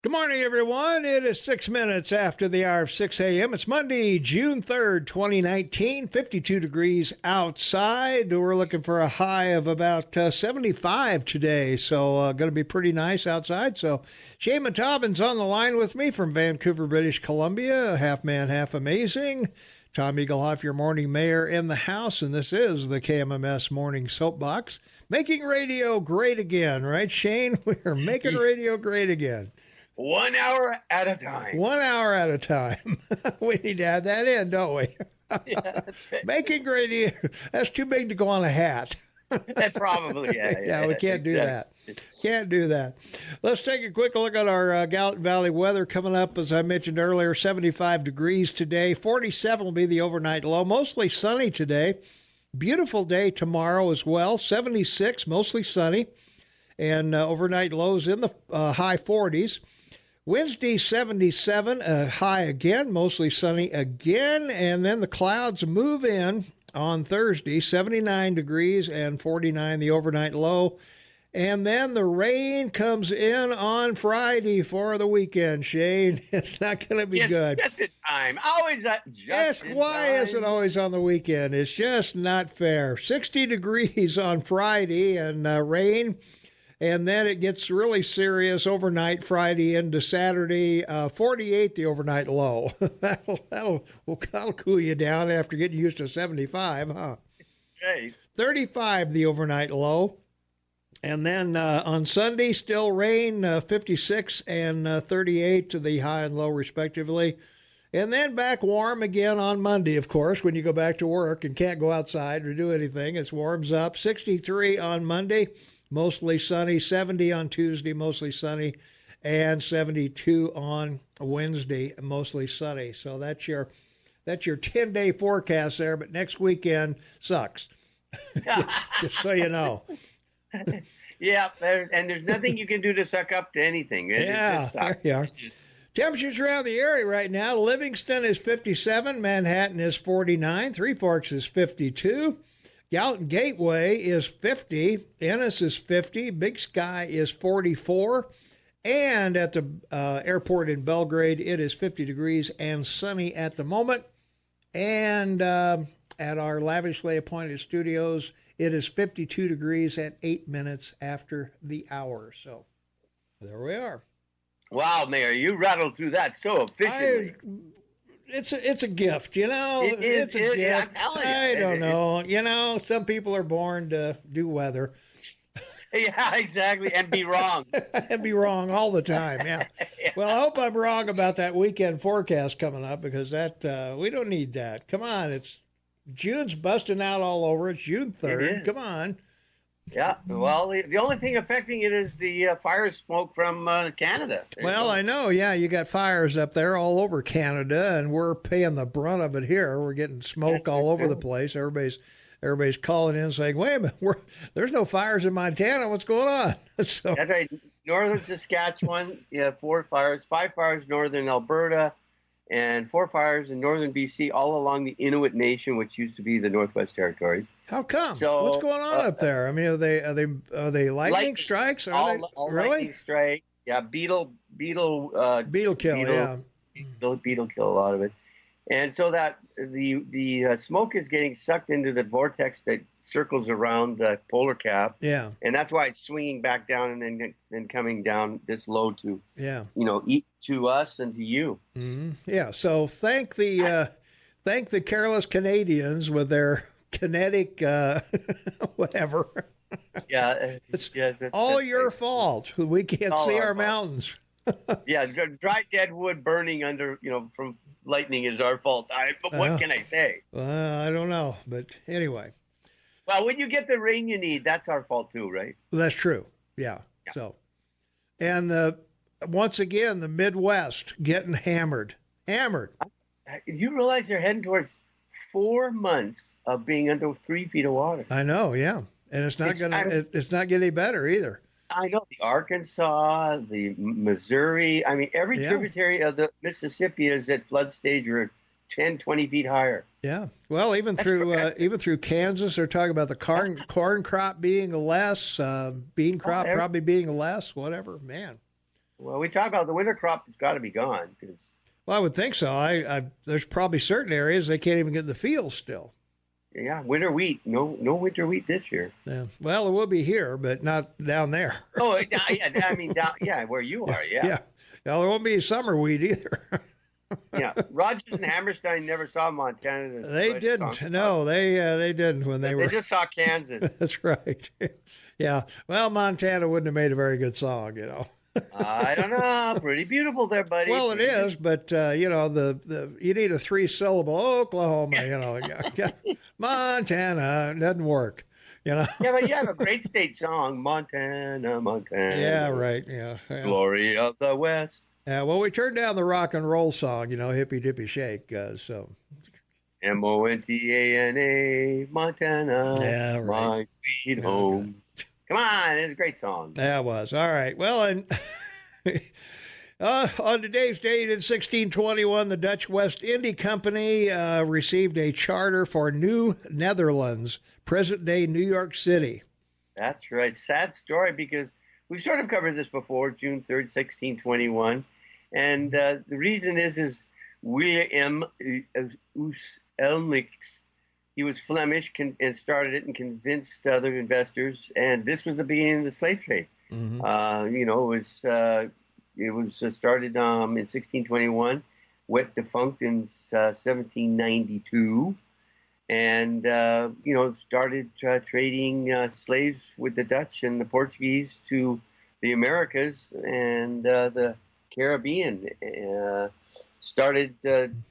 Good morning, everyone. It is 6 minutes after the hour of 6 a.m. It's Monday, June 3rd, 2019, 52 degrees outside. We're looking for a high of about 75 today, so going to be pretty nice outside. So Shane Matobin's on the line with me from Vancouver, British Columbia, half man, half amazing. Tom Eaglehoff, your morning mayor in the house, and this is the KMMS Morning Soapbox. Making radio great again, right, Shane? We're making radio great again. 1 hour at a time. 1 hour at a time. We need to add that in, don't we? Yeah, that's right. Making radio, that's too big to go on a hat. Probably, yeah. Yeah, we can't do that. Can't do that. Let's take a quick look at our Gallatin Valley weather coming up. As I mentioned earlier, 75 degrees today. 47 will be the overnight low. Mostly sunny today. Beautiful day tomorrow as well. 76, mostly sunny. And overnight lows in the high 40s. Wednesday, 77, high again, mostly sunny again, and then the clouds move in on Thursday, 79 degrees and 49 the overnight low, and then the rain comes in on Friday for the weekend, Shane. It's not going to be good. Just in time. Always just in why time. is it always on the weekend? It's just not fair. 60 degrees on Friday and rain. And then it gets really serious overnight Friday into Saturday. 48 the overnight low. that'll cool you down after getting used to 75, huh? Right. 35 the overnight low. And then on Sunday, still rain, 56 and 38 to the high and low respectively. And then back warm again on Monday, of course, when you go back to work and can't go outside or do anything. It warms up. 63 on Monday. Mostly sunny, 70 on Tuesday, mostly sunny, and 72 on Wednesday, mostly sunny. So that's your 10-day forecast there, but next weekend sucks, just so you know. Yeah, and there's nothing you can do to suck up to anything. It just sucks. Yeah. Temperatures around the area right now, Livingston is 57, Manhattan is 49, Three Forks is 52. Gallatin Gateway is 50, Ennis is 50, Big Sky is 44, and at the airport in Belgrade, it is 50 degrees and sunny at the moment. And at our lavishly appointed studios, it is 52 degrees at 8 minutes after the hour. So there we are. Wow, Mayor, you rattled through that so efficiently. It's a gift, you know. It's a gift. I'm telling you. I don't know. You know, some people are born to do weather. Yeah, exactly, and be wrong. And be wrong all the time, yeah. Yeah. Well, I hope I'm wrong about that weekend forecast coming up because that we don't need that. Come on, it's June's busting out all over. It's June 3rd. Come on. Yeah, well, the only thing affecting it is the fire smoke from Canada. Well, I know, yeah, you got fires up there all over Canada, and we're paying the brunt of it here. We're getting smoke all over the place. Everybody's calling in saying, wait a minute, there's no fires in Montana. What's going on? So, that's right. Northern Saskatchewan, 4 fires, 5 fires northern Alberta, and 4 fires in northern BC, all along the Inuit Nation, which used to be the Northwest Territories. How come? So, what's going on up there? I mean, are they lightning strikes? All really? lightning strike. Yeah, beetle kill. Yeah, beetle kill a lot of it, and so that the smoke is getting sucked into the vortex that circles around the polar cap. Yeah, and that's why it's swinging back down and then coming down this low to to us and to you. Mm-hmm. Yeah. So thank the careless Canadians with their kinetic whatever. Yeah, it's all your fault. We can't see our mountains. Yeah, dry dead wood burning under from lightning is our fault. But what can I say? I don't know, but anyway. Well, when you get the rain you need, that's our fault too, right? That's true. Yeah. So, and once again, the Midwest getting hammered. You realize they're heading towards 4 months of being under 3 feet of water. I know, yeah, and it's not getting any better either. I know the Arkansas, the Missouri. I mean, every tributary of the Mississippi is at flood stage or 10, 20 feet higher. Yeah. Well, even through Kansas, they're talking about the corn crop being less, bean crop probably being less, whatever. Man. Well, we talk about the winter crop has got to be gone because. Well, I would think so. There's probably certain areas they can't even get in the fields still. Yeah, winter wheat. No winter wheat this year. Yeah. Well, it will be here, but not down there. Oh, yeah. I mean, where you are. Yeah. Yeah. Well, there won't be summer wheat either. Yeah. Rogers and Hammerstein never saw Montana. They didn't. No, they didn't when they were. They just saw Kansas. That's right. Yeah. Well, Montana wouldn't have made a very good song, I don't know. Pretty beautiful there, buddy. Well, it is, but the you need a 3-syllable Oklahoma. Montana doesn't work. Yeah, but you have a great state song, Montana, Montana. Yeah, right. Yeah. Glory of the West. Yeah. Well, we turned down the rock and roll song, Hippy Dippy Shake. So. Montana, Montana. Yeah, right. My sweet home. Come on, it's a great song. That was. All right. Well, and on today's date in 1621, the Dutch West India Company received a charter for New Netherlands, present-day New York City. That's right. Sad story because we've sort of covered this before, June 3rd, 1621. And the reason is William Elmix. He was Flemish and started it and convinced other investors. And this was the beginning of the slave trade. Mm-hmm. It was started in 1621, went defunct in 1792, and started trading slaves with the Dutch and the Portuguese to the Americas and the Caribbean. Started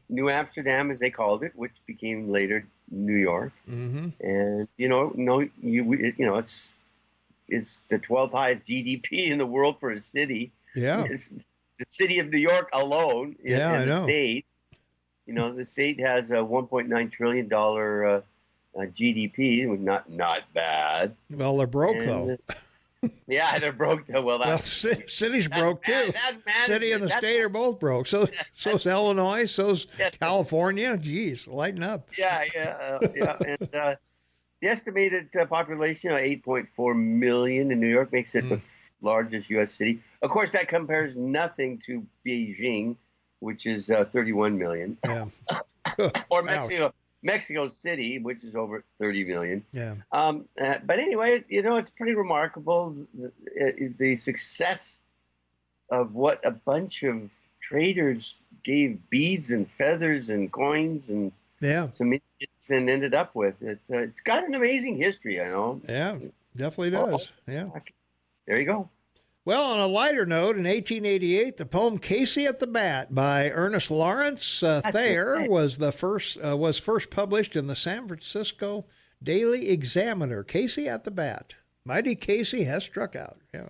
New Amsterdam, as they called it, which became later New York. Mm-hmm. And it's the 12th highest GDP in the world for a city. Yeah, it's the city of New York alone in the state. The state has a $1.9 trillion GDP, not bad. Well, they're broke though. Yeah, they're broke though. Well, city's broke too. City and the state are both broke. So's Illinois. So's California. Geez, lighten up. Yeah. And the estimated population of 8.4 million in New York makes it the largest U.S. city. Of course, that compares nothing to Beijing, which is 31 million. Yeah. Or Mexico City, which is over 30 million. Yeah. But anyway, it's pretty remarkable the success of what a bunch of traders gave beads and feathers and coins and some idiots and ended up with. It's got an amazing history, I know. Yeah, definitely does. Yeah. There you go. Well, on a lighter note, in 1888, the poem "Casey at the Bat" by Ernest Lawrence Thayer was first published in the San Francisco Daily Examiner. Casey at the Bat. Mighty Casey has struck out. Yeah,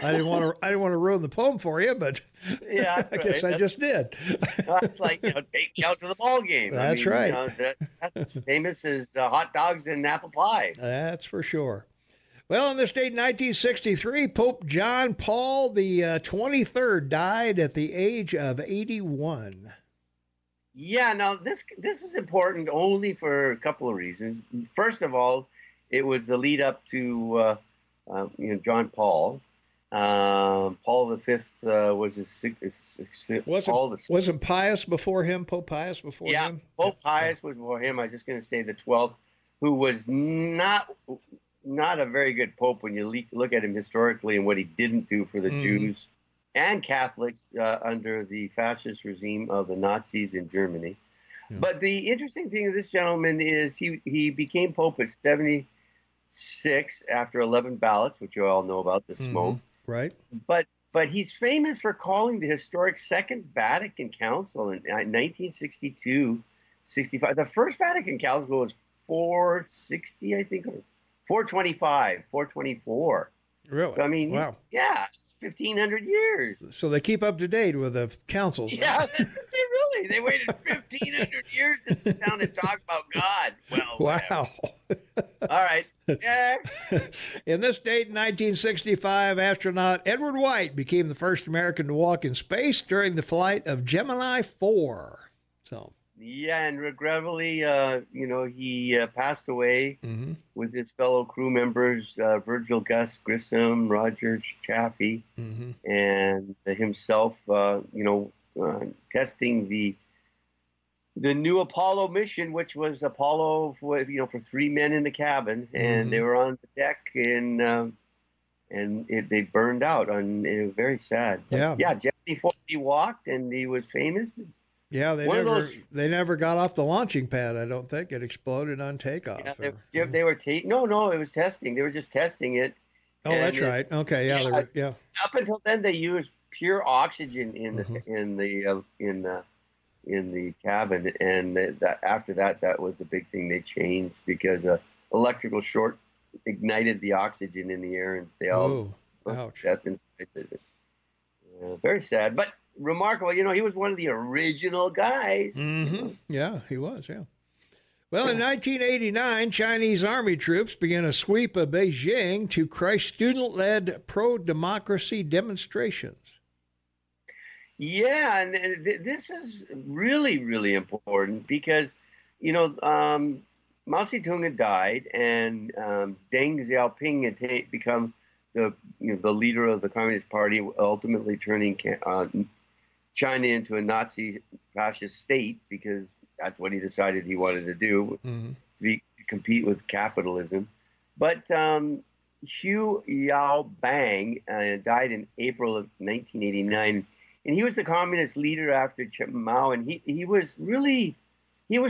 I didn't want to ruin the poem for you, but I guess I just did. It's like take me out to the ball game. That's right. That's famous as hot dogs and apple pie. That's for sure. Well, on this date in 1963, Pope John Paul the 23rd died at the age of 81. Yeah, now this is important only for a couple of reasons. First of all, it was the lead up to John Paul. Paul V was wasn't Pius before him? Pope Pius before him? Yeah, Pope Pius was before him. I was just going to say the 12th, who was not a very good pope when you look at him historically and what he didn't do for the Jews and Catholics under the fascist regime of the Nazis in Germany. Yeah. But the interesting thing of this gentleman is he became pope at 76 after 11 ballots, which you all know about, the smoke. Right. But he's famous for calling the historic Second Vatican Council in 1962-65. The First Vatican Council was 460, I think, or 424. Really? So, I mean, wow. Yeah, it's 1,500 years. So they keep up to date with the councils. Yeah, they waited 1,500 years to sit down and talk about God. Well, wow. All right. Yeah. In this date, in 1965, astronaut Edward White became the first American to walk in space during the flight of Gemini 4. So Yeah, and regrettably, he passed away Mm-hmm. with his fellow crew members, Virgil Gus Grissom, Roger Chaffee, Mm-hmm. and himself, testing the new Apollo mission, which was Apollo for 3 men in the cabin, and they Mm-hmm. were on the deck, they burned out. It was very sad. But Yeah. yeah, just before he walked, and he was famous. Yeah, One of those. they never got off the launching pad. I don't think it exploded on takeoff. Yeah, they were no, it was testing. They were just testing it. Oh, that's right. Okay, yeah, yeah. Up until then, they used pure oxygen Mm-hmm. in the cabin, and after that was the big thing they changed because electrical short ignited the oxygen in the air, and they all ouch. death inside it. Very sad, but remarkable. He was one of the original guys. Mm-hmm. Yeah, he was. Yeah. Well, in 1989, Chinese army troops began a sweep of Beijing to crush student-led pro-democracy demonstrations. Yeah, and this is really, really important because, Mao Zedong had died, and Deng Xiaoping had become the leader of the Communist Party, ultimately turning China into a Nazi fascist state because that's what he decided he wanted to do, to compete with capitalism. But Hu Yaobang died in April of 1989, and he was the communist leader after Mao, and he was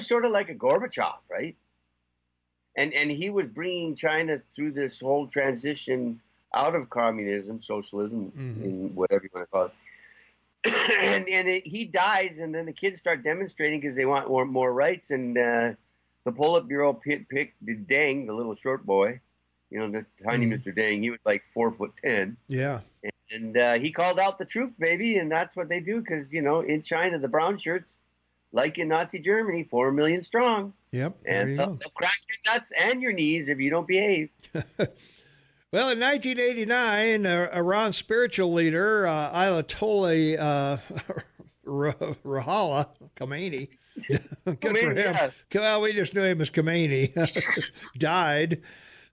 sort of like a Gorbachev, right? And he was bringing China through this whole transition out of communism, socialism, in whatever you want to call it. He dies, and then the kids start demonstrating because they want more rights. And the Politburo picked Deng, the little short boy, the tiny Mr. Deng. He was like 4'10". Yeah. And he called out the troops, baby, and that's what they do because in China the brown shirts, like in Nazi Germany, 4 million strong. Yep. And they'll crack your nuts and your knees if you don't behave. Well, in 1989, Iran's spiritual leader, Ayatollah Ruhollah Khomeini, good for him. Yeah. Well, we just knew him as Khomeini, died.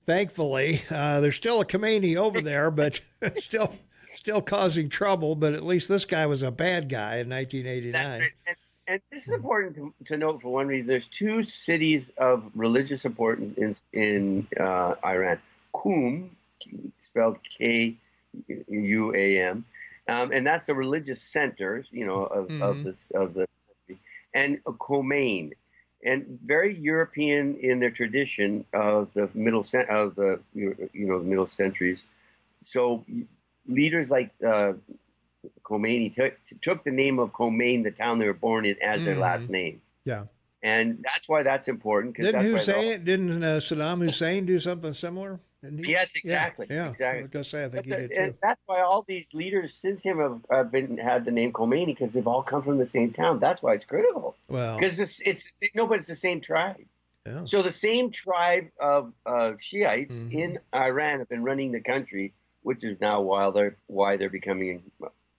Thankfully, there's still a Khomeini over there, but still causing trouble. But at least this guy was a bad guy in 1989. And this is important to note for one reason. There's two cities of religious importance in Iran. Qum, spelled Kuam, and that's the religious center, of the country, and Khomeini, and very European in their tradition of the middle centuries. So leaders like Khomeini took the name of Khomeini, the town they were born in, as their last name. Yeah. And that's why that's important. Didn't Saddam Hussein do something similar? Yes, exactly. Yeah. Exactly. I was going to say, I think he did and too. that's why all these leaders since him have had the name Khomeini, because they've all come from the same town. That's why it's critical. Well, because it's the same tribe. Yeah. So the same tribe of Shiites in Iran have been running the country, which is now why they're becoming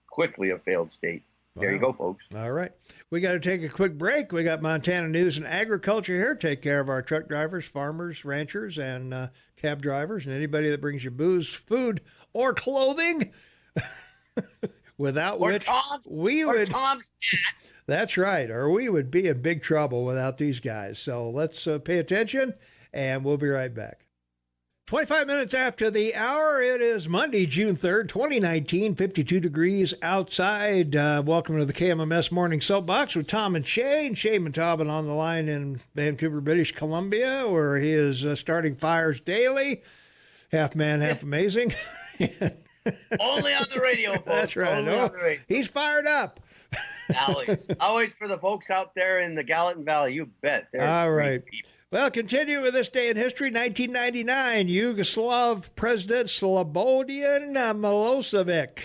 quickly a failed state. There you go, folks. All right. We got to take a quick break. We got Montana News and Agriculture here. Take care of our truck drivers, farmers, ranchers, and cab drivers, and anybody that brings you booze, food, or clothing. Without which we would. That's right. Or we would be in big trouble without these guys. So let's pay attention, and we'll be right back. 25 minutes after the hour, it is Monday, June 3rd, 2019, 52 degrees outside. Welcome to the KMMS Morning Soapbox with Tom and Shay. Shay Montalban on the line in Vancouver, British Columbia, where he is starting fires daily. Half man, half amazing. Only on the radio, folks. That's right. Only on the radio. He's fired up. Always for the folks out there in the Gallatin Valley, you bet. All right. Well, continue with this day in history. 1999, Yugoslav President Slobodan Milosevic.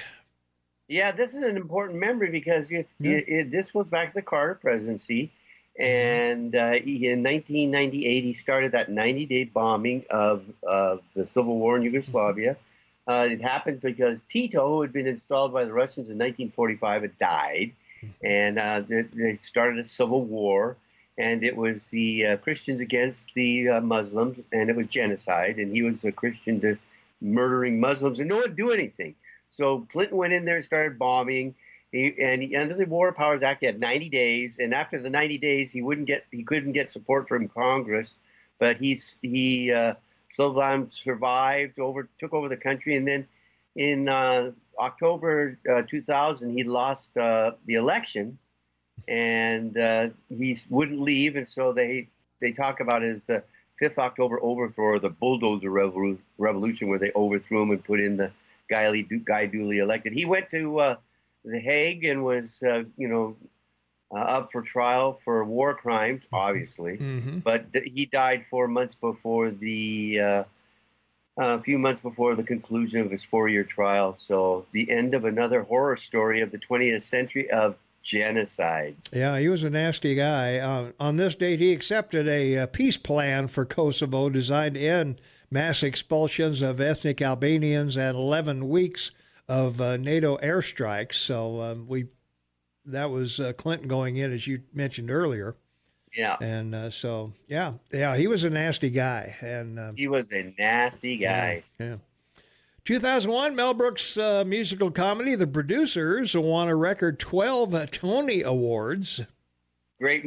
Yeah, this is an important memory because this goes back to the Carter presidency. And in 1998, he started that 90-day bombing of the civil war in Yugoslavia. It happened because Tito, who had been installed by the Russians in 1945, had died. And they started a civil war. and it was the Christians against the Muslims, and it was genocide. And he was a Christian to murdering Muslims, and no one would do anything. So Clinton went in there and started bombing. Under the War Powers Act, he had 90 days, and after the 90 days, he couldn't get support from Congress, but he Slobodan survived, took over the country, and then in October 2000, he lost the election, and he wouldn't leave, and so they talk about it as the 5th October overthrow, or the bulldozer revolution, where they overthrew him and put in the guy duly elected. He went to The Hague and was, up for trial for war crimes, obviously. Mm-hmm. But he died 4 months before a few months before the conclusion of his 4-year trial. So the end of another horror story of the 20th century of genocide. Yeah, he was a nasty guy. On this date, he accepted a peace plan for Kosovo designed to end mass expulsions of ethnic Albanians and 11 weeks of NATO airstrikes. So that was Clinton going in, as you mentioned earlier. Yeah. And he was a nasty guy. And he was a nasty guy. Yeah. 2001, Mel Brooks' musical comedy, The Producers, won a record 12 Tony Awards. Great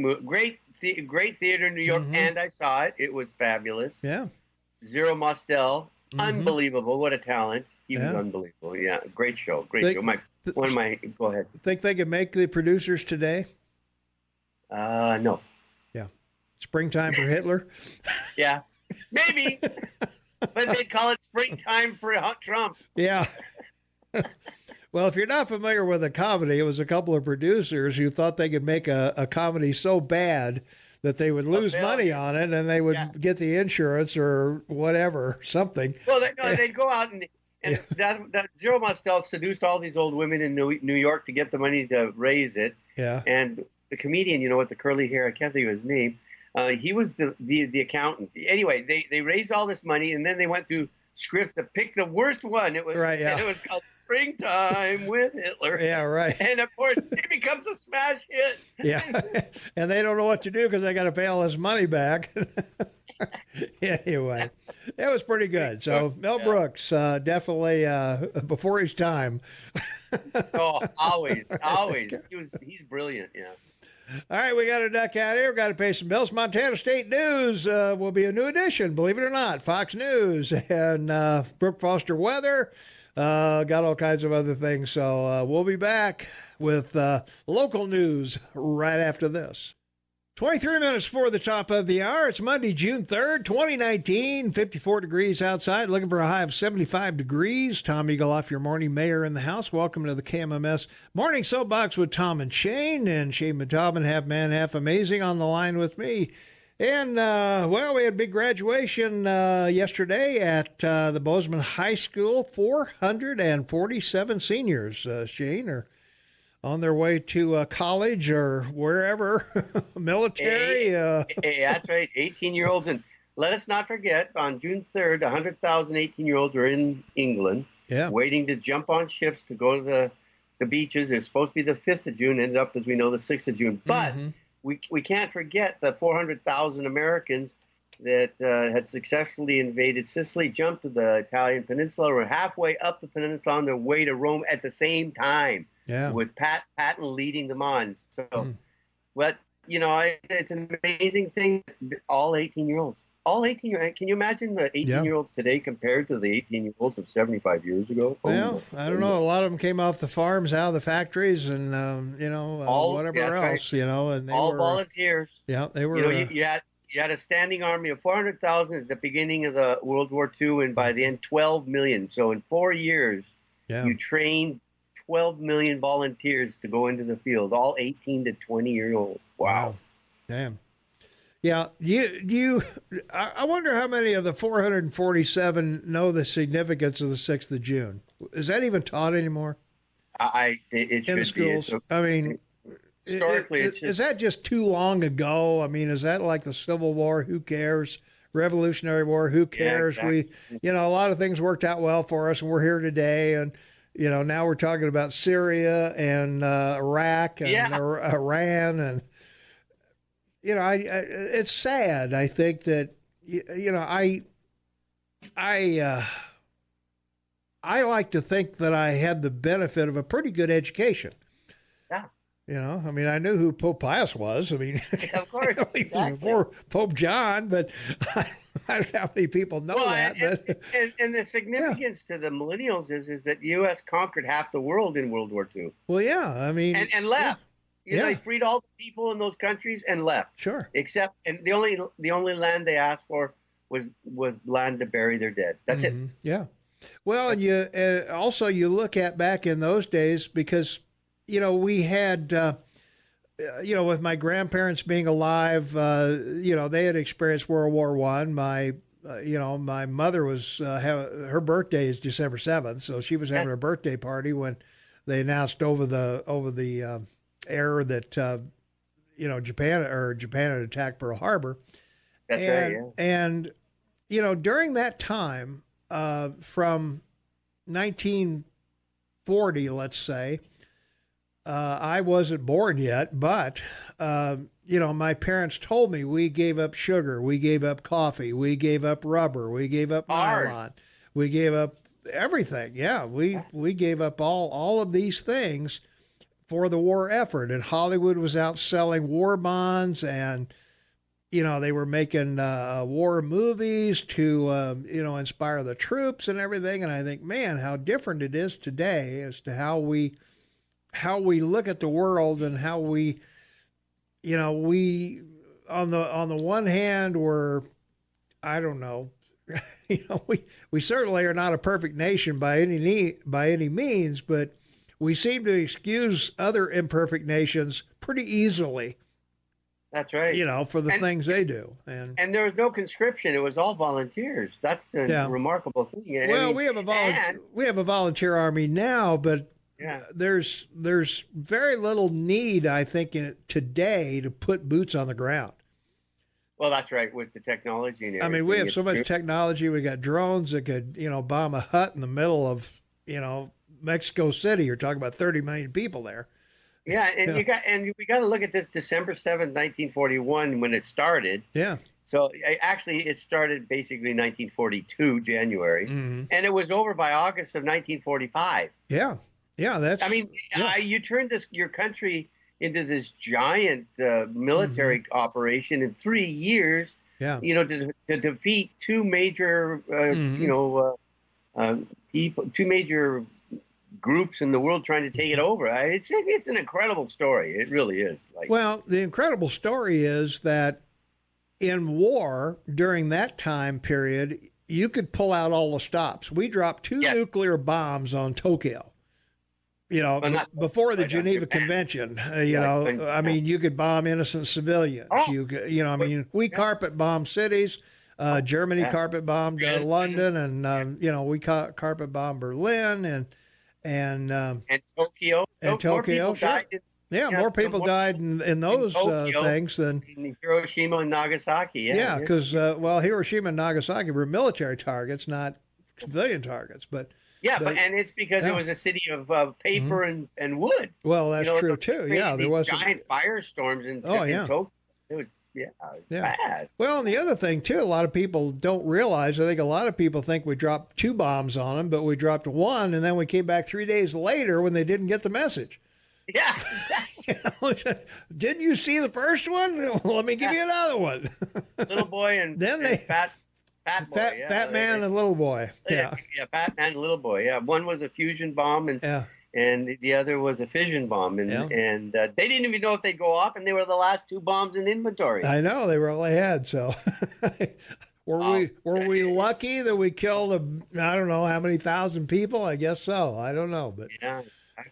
theater in New York, and I saw it. It was fabulous. Yeah. Zero Mostel, unbelievable. What a talent. He was unbelievable. Yeah, great show. Go ahead. Think they could make The Producers today? No. Yeah. Springtime for Hitler? Yeah, maybe. But they'd call it Springtime for Trump. Yeah. Well, if you're not familiar with a comedy, it was a couple of producers who thought they could make a comedy so bad that they would lose money on it, and they would get the insurance or whatever, something. Well, they'd go out and that Zero Mostel seduced all these old women in New York to get the money to raise it. Yeah. And the comedian, with the curly hair, I can't think of his name, he was the accountant. Anyway, they raised all this money, and then they went through scripts to pick the worst one. It was right, yeah. And it was called Springtime with Hitler. Yeah, right. And of course, it becomes a smash hit. Yeah, and they don't know what to do because they got to pay all this money back. Anyway, it was pretty good. So Mel Brooks, definitely before his time. Oh, always. He's brilliant. Yeah. All right, we got to duck out here. We've got to pay some bills. Montana State News will be a new edition, believe it or not. Fox News and Brooke Foster weather. Got all kinds of other things. So we'll be back with local news right after this. 23 minutes before the top of the hour. It's Monday, June 3rd, 2019, 54 degrees outside, looking for a high of 75 degrees. Tom Eagleoff, your morning mayor in the house. Welcome to the KMMS Morning Soapbox with Tom and Shane and Taubman, half man, half amazing, on the line with me. And, we had a big graduation yesterday at the Bozeman High School. 447 seniors, Shane, are on their way to college or wherever, military. That's right, 18-year-olds. And let us not forget, on June 3rd, 100,000 18-year-olds are in England waiting to jump on ships to go to the beaches. It's supposed to be the 5th of June, ended up, as we know, the 6th of June. But we can't forget the 400,000 Americans that had successfully invaded Sicily, jumped to the Italian peninsula, were halfway up the peninsula on their way to Rome at the same time. Yeah. With Patton leading them on. So, it's an amazing thing. All 18-year-olds. Can you imagine the 18-year-olds today compared to the 18-year-olds of 75 years ago? Well, I don't know. A lot of them came off the farms, out of the factories, and whatever else. Right. And they all were volunteers. Yeah, they were. You had a standing army of 400,000 at the beginning of the World War II, and by the end, 12 million. So in 4 years, you trained 12 million volunteers to go into the field, all 18 to 20-year-olds. Wow. Damn. Yeah. I wonder how many of the 447 know the significance of the 6th of June. Is that even taught anymore? It should in schools. I mean, historically, is that just too long ago? I mean, is that like the Civil War? Who cares? Revolutionary War? Who cares? Yeah, exactly. A lot of things worked out well for us, and we're here today. And now we're talking about Syria and Iraq and Iran, and it's sad. I think that, I like to think that I had the benefit of a pretty good education. Yeah. I mean, I knew who Pope Pius was. I mean, of course, he was before Pope John, but I don't know how many people know that. And the significance to the millennials is that the U.S. conquered half the world in World War II. Well, yeah, I mean, and left. They freed all the people in those countries and left. Sure. Except, and the only land they asked for was land to bury their dead. That's it. Yeah. Well, and you also you look at back in those days, because we had with my grandparents being alive, they had experienced World War I. My mother was her birthday is December 7th, so she was having a birthday party when they announced over the air that Japan had attacked Pearl Harbor. That's right. Yeah. And during that time, from 1940, let's say, I wasn't born yet, but my parents told me we gave up sugar, we gave up coffee, we gave up rubber, we gave up nylon, we gave up everything. Yeah, we gave up all of these things for the war effort. And Hollywood was out selling war bonds, and they were making war movies to inspire the troops and everything. And I think, man, how different it is today as to how we look at the world, and how we on the one hand, we're, I don't know, we certainly are not a perfect nation by any means, but we seem to excuse other imperfect nations pretty easily. That's right. For the things they do. And there was no conscription. It was all volunteers. That's the remarkable thing. Well, we have a volunteer army now, but there's very little need, I think, today to put boots on the ground. Well, that's right, with the technology and everything. I mean, we have so much technology. We got drones that could, bomb a hut in the middle of, Mexico City. You're talking about 30 million people there. Yeah, and we got to look at this December 7th, 1941, when it started. Yeah. So actually, it started basically 1942, January, and it was over by August of 1945. Yeah. Yeah, that's. I mean, you turned your country into this giant military operation in 3 years. Yeah. To defeat two major, two major groups in the world trying to take it over. It's an incredible story. It really is. Well, the incredible story is that in war during that time period, you could pull out all the stops. We dropped two nuclear bombs on Tokyo. Before the Geneva Convention, I mean, you could bomb innocent civilians. We carpet bombed cities. Germany carpet bombed London, and we carpet bombed Berlin, and Tokyo. And Tokyo, more people died in those things than in Hiroshima and Nagasaki. Yeah, because Hiroshima and Nagasaki were military targets, not civilian targets, but. Yeah, and it's because it was a city of paper and wood. Well, that's true too. Yeah, there was giant firestorms in Tokyo. It was bad. Well, and the other thing too, a lot of people don't realize. I think a lot of people think we dropped two bombs on them, but we dropped one, and then we came back 3 days later when they didn't get the message. Yeah, exactly. Didn't you see the first one? Well, let me give you another one. Little boy and then fat man and little boy. Yeah, fat man and little boy. Yeah, one was a fusion bomb, and the other was a fission bomb, and they didn't even know if they'd go off, and they were the last two bombs in inventory. I know, they were all they had. So, were we lucky that we killed I don't know how many thousand people? I guess so. I don't know, but exactly.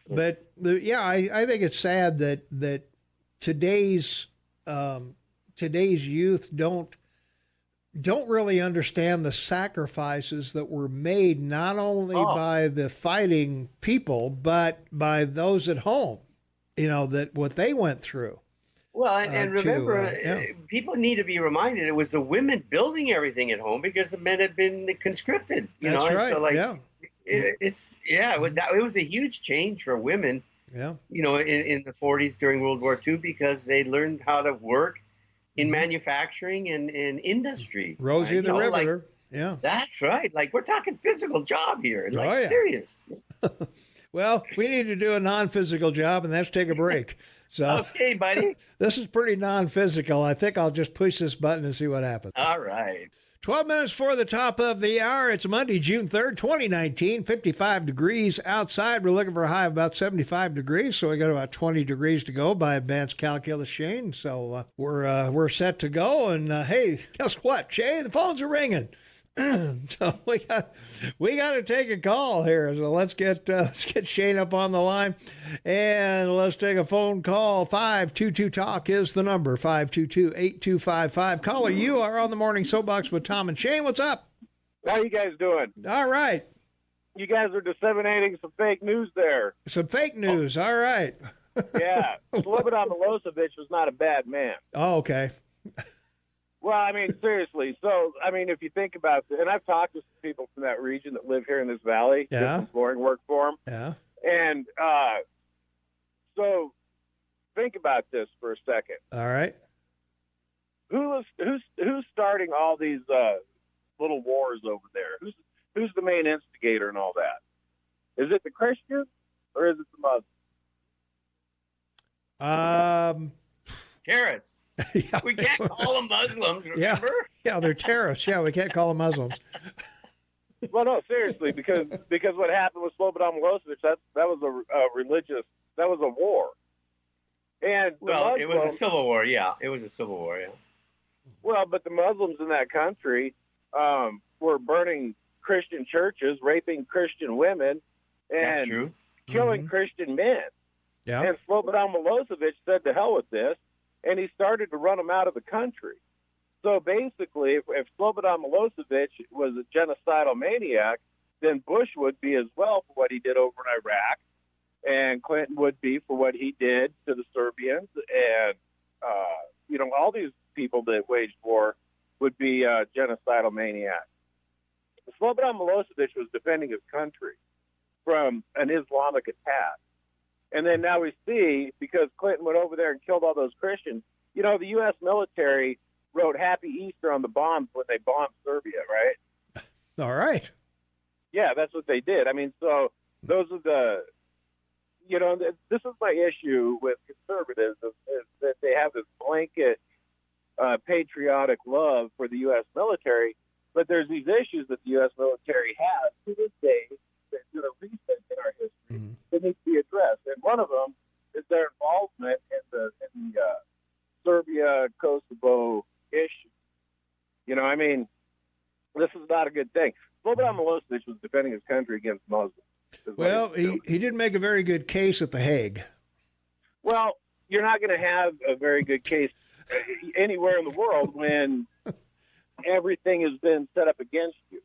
But I think it's sad that today's youth don't really understand the sacrifices that were made not only by the fighting people, but by those at home, that what they went through. Well, and remember, people need to be reminded it was the women building everything at home because the men had been conscripted. That's right. So it was a huge change for women. Yeah. In the 40s during World War II, because they learned how to work in manufacturing and in industry. Rosie the Riveter. Like, yeah. That's right. Like, we're talking physical job here. Like, Oh, yeah. serious. Well, we need to do a non-physical job, and that's take a break. So, okay, buddy. This is pretty non-physical. I think I'll just push this button and see what happens. All right. 12 minutes for the top of the hour. It's Monday, June 3rd, 2019, 55 degrees outside. We're looking for a high of about 75 degrees, so we got about 20 degrees to go by advanced calculus, Shane. So we're set to go. And hey, guess what, Shay? The phones are ringing. So we got to take a call here. So let's get Shane up on the line, and let's take a phone call. 522 Talk is the number. 522-8255. Caller, you are on the Morning Soapbox with Tom and Shane. What's up? How you guys doing? All right. You guys are disseminating some fake news there. Some fake news. All right. Yeah, Slobodan Milosevic was not a bad man. Oh, okay. Well, I mean, seriously. So, I mean, if you think about it, and I've talked to some people from that region that live here in this valley, did some flooring work for them. Yeah. And so think about this for a second. All right. Who's starting all these little wars over there? Who's the main instigator and all that? Is it the Christians or is it the Muslims? Terrorists. Yeah. We can't call them Muslims, remember? Yeah, they're terrorists. Yeah, we can't call them Muslims. Well, no, seriously, because what happened with Slobodan Milosevic, that was that was a war. And well, it was a civil war, yeah. It was a civil war, yeah. Well, but the Muslims in that country were burning Christian churches, raping Christian women, and that's true. Killing Christian men. Yeah. And Slobodan Milosevic said, to hell with this, and he started to run them out of the country. So basically, if Slobodan Milosevic was a genocidal maniac, then Bush would be as well for what he did over in Iraq, and Clinton would be for what he did to the Serbians, and all these people that waged war would be genocidal maniacs. Slobodan Milosevic was defending his country from an Islamic attack. And then now we see, because Clinton went over there and killed all those Christians, the U.S. military wrote Happy Easter on the bombs when they bombed Serbia, right? All right. Yeah, that's what they did. I mean, so those are this is my issue with conservatives, is that they have this blanket patriotic love for the U.S. military, but there's these issues that the U.S. military has to this day that are recent in our history that need to be addressed. And one of them is their involvement in the Serbia-Kosovo issue. I mean, this is not a good thing. Slobodan Milosevic was defending his country against Muslims. Well, he did make a very good case at The Hague. Well, you're not going to have a very good case anywhere in the world when everything has been set up against you,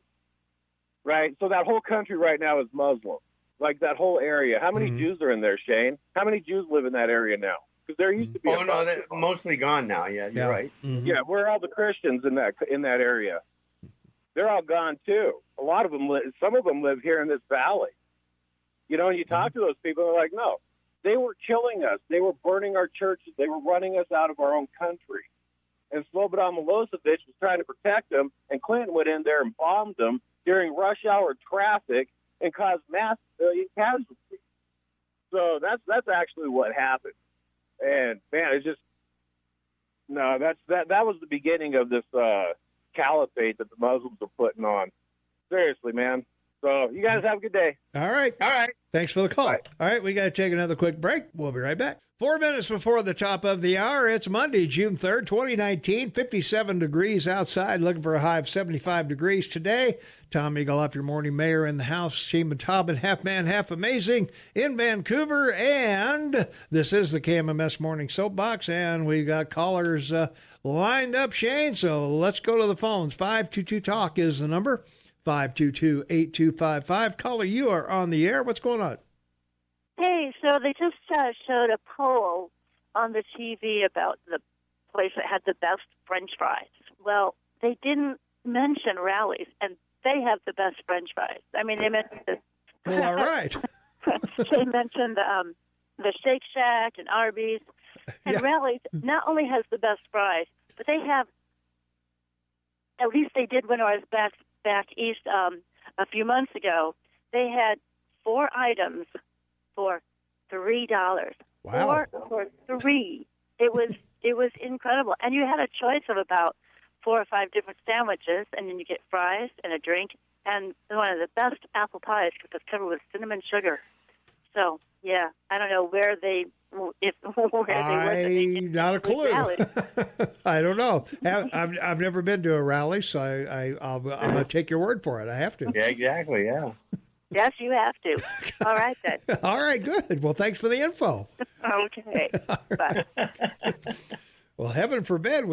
right? So that whole country right now is Muslim, like that whole area. How many Jews are in there, Shane? How many Jews live in that area now? Because there used to be. Oh no, they're mostly gone now. Yeah, you're right. Mm-hmm. Yeah, where are all the Christians in that area? They're all gone too. A lot of them some of them live here in this valley. And you talk to those people, they're like, no, they were killing us. They were burning our churches. They were running us out of our own country. And Slobodan Milosevic was trying to protect them, and Clinton went in there and bombed them during rush hour traffic and caused mass civilian casualties. So that's actually what happened. And man, it's just that was the beginning of this caliphate that the Muslims are putting on. Seriously, man. So you guys have a good day. All right. Thanks for the call. Bye. All right, we got to take another quick break. We'll be right back. 4 minutes before the top of the hour. It's Monday, June 3rd, 2019, 57 degrees outside, looking for a high of 75 degrees today. Tom Eagle, your morning mayor in the house. Shane Taubman, half man, half amazing in Vancouver. And this is the KMMS Morning Soapbox, and we got callers lined up, Shane. So let's go to the phones. 522-TALK is the number. 522-8255. Caller, you are on the air. What's going on? Hey, so they just showed a poll on the TV about the place that had the best French fries. Well, they didn't mention Rally's, and they have the best French fries. I mean, they mentioned Well, all right. they mentioned the Shake Shack and Arby's. And Rally's not only has the best fries, but they have, at least they did when I was back east a few months ago, they had 4 items for $3. Wow. 4 for 3. It was incredible. And you had a choice of about 4 or 5 different sandwiches, and then you get fries and a drink, and one of the best apple pies because it's covered with cinnamon sugar. So, yeah, I don't know where they were. Not a clue. I don't know. I've never been to a rally, so I'm going to take your word for it. I have to. Yeah, exactly, yeah. Yes, you have to. All right, then. All right, good. Well, thanks for the info. Okay. Bye. Well, heaven forbid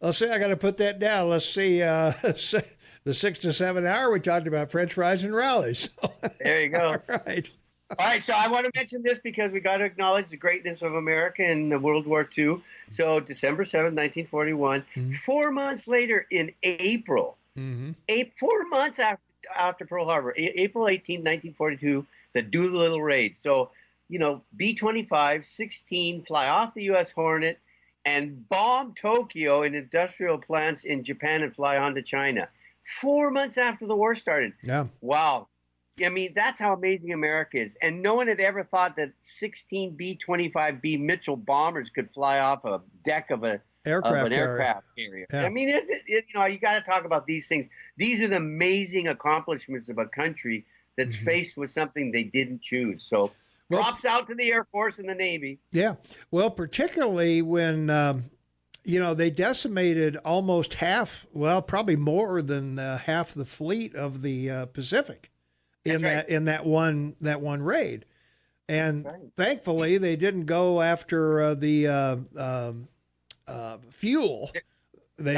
let's see, I got to put that down. Let's see, the 6 to 7 hour, we talked about French fries and rallies. There you go. All right. All right, so I want to mention this because we got to acknowledge the greatness of America in the World War II. So December 7th, 1941, 4 months later in April, 4 months after Pearl Harbor, April 18, 1942, the Doolittle raid. So, B-25, 16 fly off the U.S. Hornet and bomb Tokyo and industrial plants in Japan and fly on to China. 4 months after the war started. Yeah. Wow. I mean, that's how amazing America is. And no one had ever thought that 16 B-25B Mitchell bombers could fly off a deck of an aircraft carrier. Yeah. I mean, you got to talk about these things. These are the amazing accomplishments of a country that's faced with something they didn't choose. So props out to the Air Force and the Navy. Yeah. Well, particularly when, they decimated almost half, well, probably more than half the fleet of the Pacific in that one raid. And thankfully, they didn't go after the fuel. They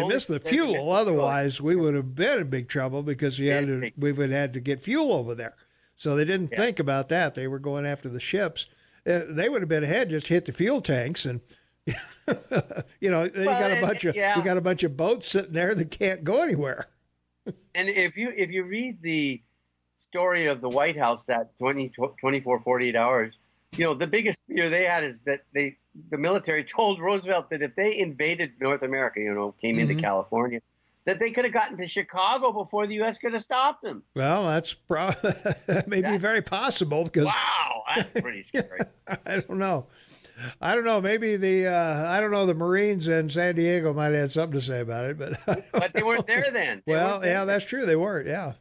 missed the fuel. Otherwise, we would have been in big trouble because we would have had to get fuel over there. So they didn't think about that. They were going after the ships. They would have been ahead, just hit the fuel tanks, and you got a bunch of boats sitting there that can't go anywhere. And if you read the story of the White House, that 24, 48 hours, the biggest fear they had is that the military told Roosevelt that if they invaded North America, came into California, that they could have gotten to Chicago before the U.S. could have stopped them. Well, that's that may be very possible because wow, that's pretty scary. I don't know. Maybe the Marines in San Diego might have had something to say about it, but they weren't there then. That's true. They weren't. Yeah.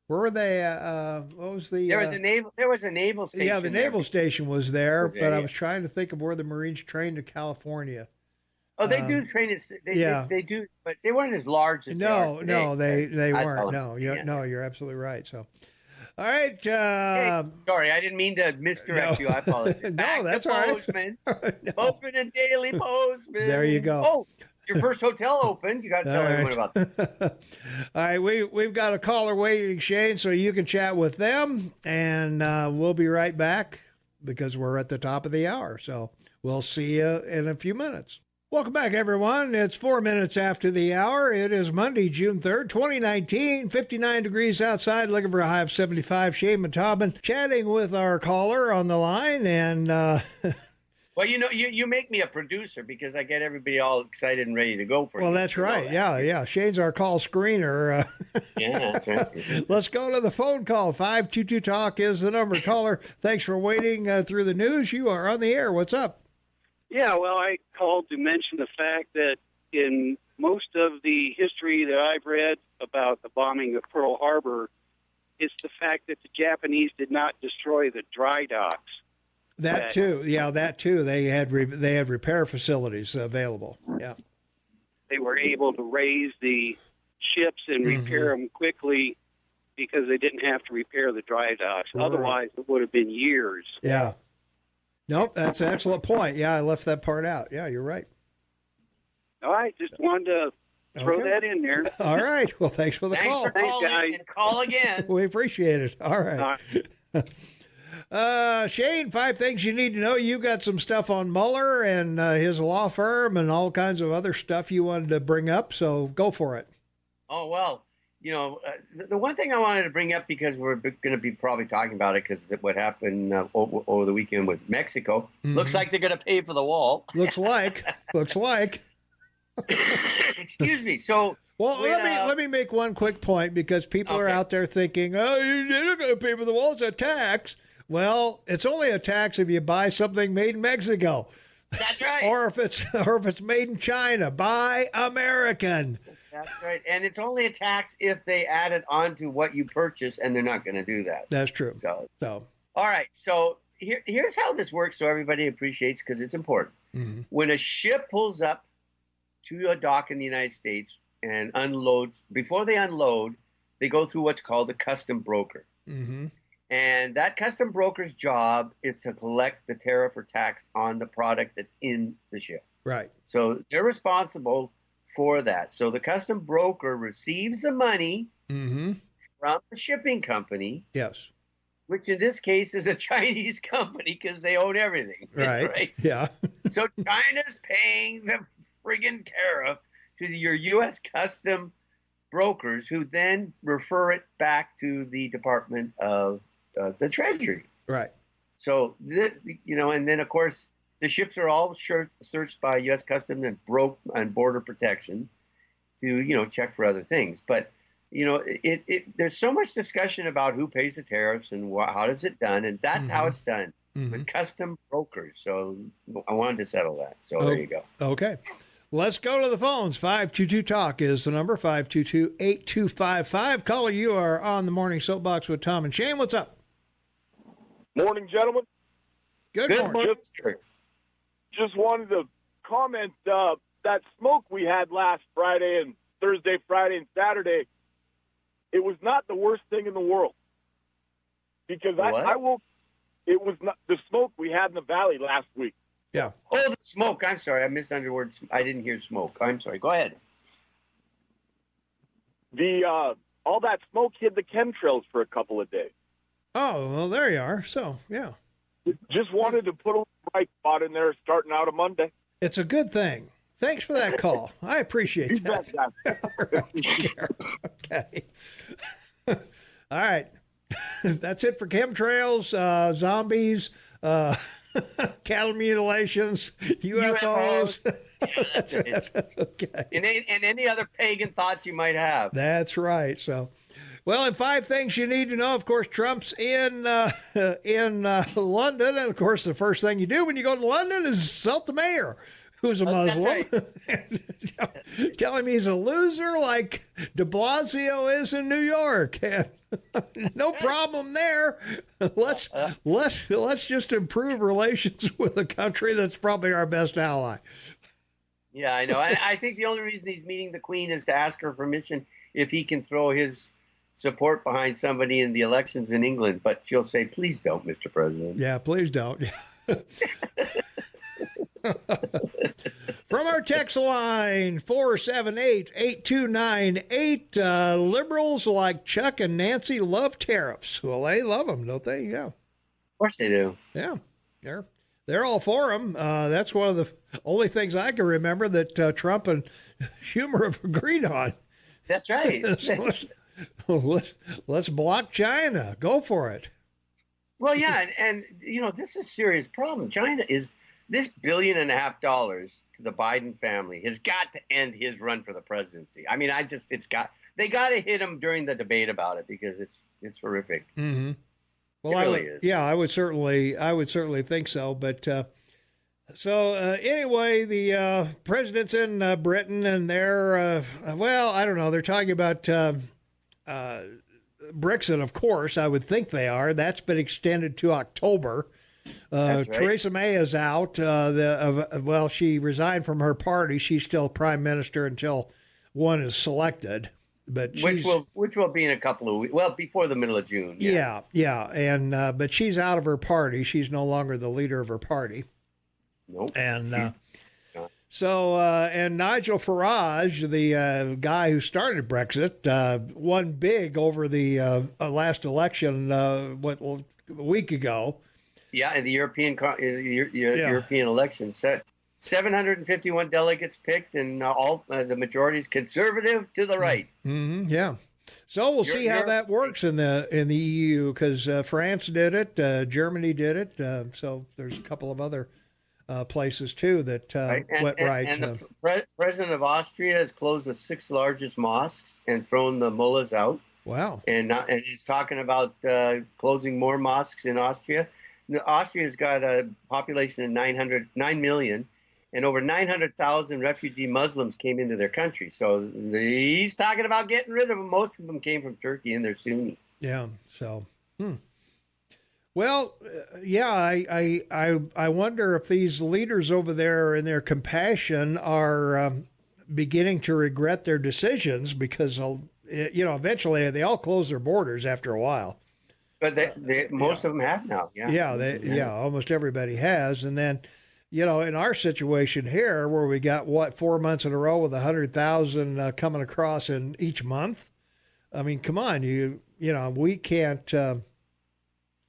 Where were they? What was the? There was a naval station. Yeah, the naval station was there, but I was trying to think of where the Marines trained in California. Oh, they do train it. They do, but they weren't as large as they are today. No, they weren't. No, you're absolutely right. So, all right. Sorry, I didn't mean to misdirect you. I apologize. That's all right. Bozeman and Daily Bozeman. There you go. Oh, your first hotel opened. You got to tell everyone about that. All right, we've got a caller waiting, Shane, so you can chat with them, and we'll be right back because we're at the top of the hour. So we'll see you in a few minutes. Welcome back, everyone. It's 4 minutes after the hour. It is Monday, June 3rd, 2019, 59 degrees outside, looking for a high of 75. Shane Matobin chatting with our caller on the line. And, well, you make me a producer because I get everybody all excited and ready to go for it. Well, that's right. Yeah. Shane's our call screener. Yeah, that's right. Let's go to the phone call. 522-TALK is the number. Caller, thanks for waiting through the news. You are on the air. What's up? Yeah, well, I called to mention the fact that in most of the history that I've read about the bombing of Pearl Harbor, it's the fact that the Japanese did not destroy the dry docks. That too. They had repair facilities available. Yeah. They were able to raise the ships and repair them quickly because they didn't have to repair the dry docks. Right. Otherwise, it would have been years. Yeah. Nope, that's an excellent point. Yeah, I left that part out. Yeah, you're right. All right, just wanted to throw that in there. All right. Well, thanks for the call. Thanks for calling, and call again. We appreciate it. All right. Shane, 5 things you need to know. You got some stuff on Mueller and his law firm and all kinds of other stuff you wanted to bring up, so go for it. Oh, well, the one thing I wanted to bring up, because we're going to be probably talking about it because what happened over the weekend with Mexico. Looks like they're going to pay for the wall. Looks like. Excuse me. So, well, let me make one quick point, because people are out there thinking, oh, you're going to pay for the wall. It's a tax. Well, it's only a tax if you buy something made in Mexico. That's right. or if it's made in China. Buy American. That's right. And it's only a tax if they add it onto what you purchase, and they're not going to do that. That's true. So all right. So here's how this works, so everybody appreciates, because it's important. Mm-hmm. When a ship pulls up to a dock in the United States and unloads, before they unload, they go through what's called a custom broker. Mm-hmm. And that custom broker's job is to collect the tariff or tax on the product that's in the ship. Right. So they're responsible for that. So the custom broker receives the money from the shipping company. Yes. Which in this case is a Chinese company, because they own everything. Right. Yeah. So China's paying the friggin' tariff to your U.S. custom brokers, who then refer it back to the Department of the Treasury. Right. So, and then, of course, the ships are all searched by U.S. Customs and Border Protection to, check for other things. But, there's so much discussion about who pays the tariffs and how does it done. And that's how it's done with custom brokers. So I wanted to settle that. So there you go. Okay. Let's go to the phones. 522-TALK is the number, 522-8255. Caller, you are on the Morning Soapbox with Tom and Shane. What's up? Morning, gentlemen. Good morning. Just wanted to comment, that smoke we had last Friday and Thursday, Friday, and Saturday, it was not the worst thing in the world. Because it was not the smoke we had in the valley last week. Yeah. Oh, the smoke. I'm sorry. I misunderstood. I didn't hear smoke. I'm sorry. Go ahead. All that smoke hid the chemtrails for a couple of days. Oh, well, there you are. So, yeah. Just wanted to put a bright spot in there starting out on Monday. It's a good thing. Thanks for that call. I appreciate that. Okay. All right. That's it for chemtrails, zombies, cattle mutilations, UFOs. That's it. Okay. And any other pagan thoughts you might have. That's right. So, well, and 5 things you need to know. Of course, Trump's in London, and of course, the first thing you do when you go to London is insult the mayor, who's a Muslim. Right. Tell him he's a loser, like De Blasio is in New York. No problem there. Let's just improve relations with a country that's probably our best ally. Yeah, I know. I think the only reason he's meeting the Queen is to ask her permission if he can throw his support behind somebody in the elections in England. But she'll say, please don't, Mr. President. Yeah, please don't. From our text line, 478-8298, liberals like Chuck and Nancy love tariffs. Well, they love them, don't they? Yeah. Of course they do. Yeah. They're all for them. That's one of the only things I can remember that Trump and Schumer have agreed on. That's right. Let's block China. Go for it. Well, yeah, and this is a serious problem. China is this $1.5 billion to the Biden family has got to end his run for the presidency. I mean, they got to hit him during the debate about it, because it's horrific. Mm-hmm. Well, it really is. Yeah, I would certainly think so. But anyway, the president's in Britain, and they're I don't know. They're talking about Brexit, of course. I would think they are. That's been extended to October. Right. Theresa May is out. She resigned from her party. She's still prime minister until one is selected. But which will be in a couple of weeks. Well, before the middle of June. Yeah. And but she's out of her party. She's no longer the leader of her party. Nope. And and Nigel Farage, the guy who started Brexit, won big over the last election. A week ago. Yeah, in the European election, 751 delegates picked, and all the majority is conservative to the right. Mm-hmm, yeah. So we'll see how that works in the EU, because France did it, Germany did it. So there's a couple of other places too that went right. And the president of Austria has closed the 6 largest mosques and thrown the mullahs out. Wow. And he's talking about closing more mosques in Austria. Austria's got a population of 9 million, and over 900,000 refugee Muslims came into their country. So he's talking about getting rid of them. Most of them came from Turkey, and they're Sunni. Yeah. So, Well, yeah, I wonder if these leaders over there in their compassion are beginning to regret their decisions, because, eventually they all close their borders after a while. But most of them have now. Yeah. Almost everybody has. And then, in our situation here, where we got 4 months in a row with 100,000 coming across in each month. I mean, come on, we can't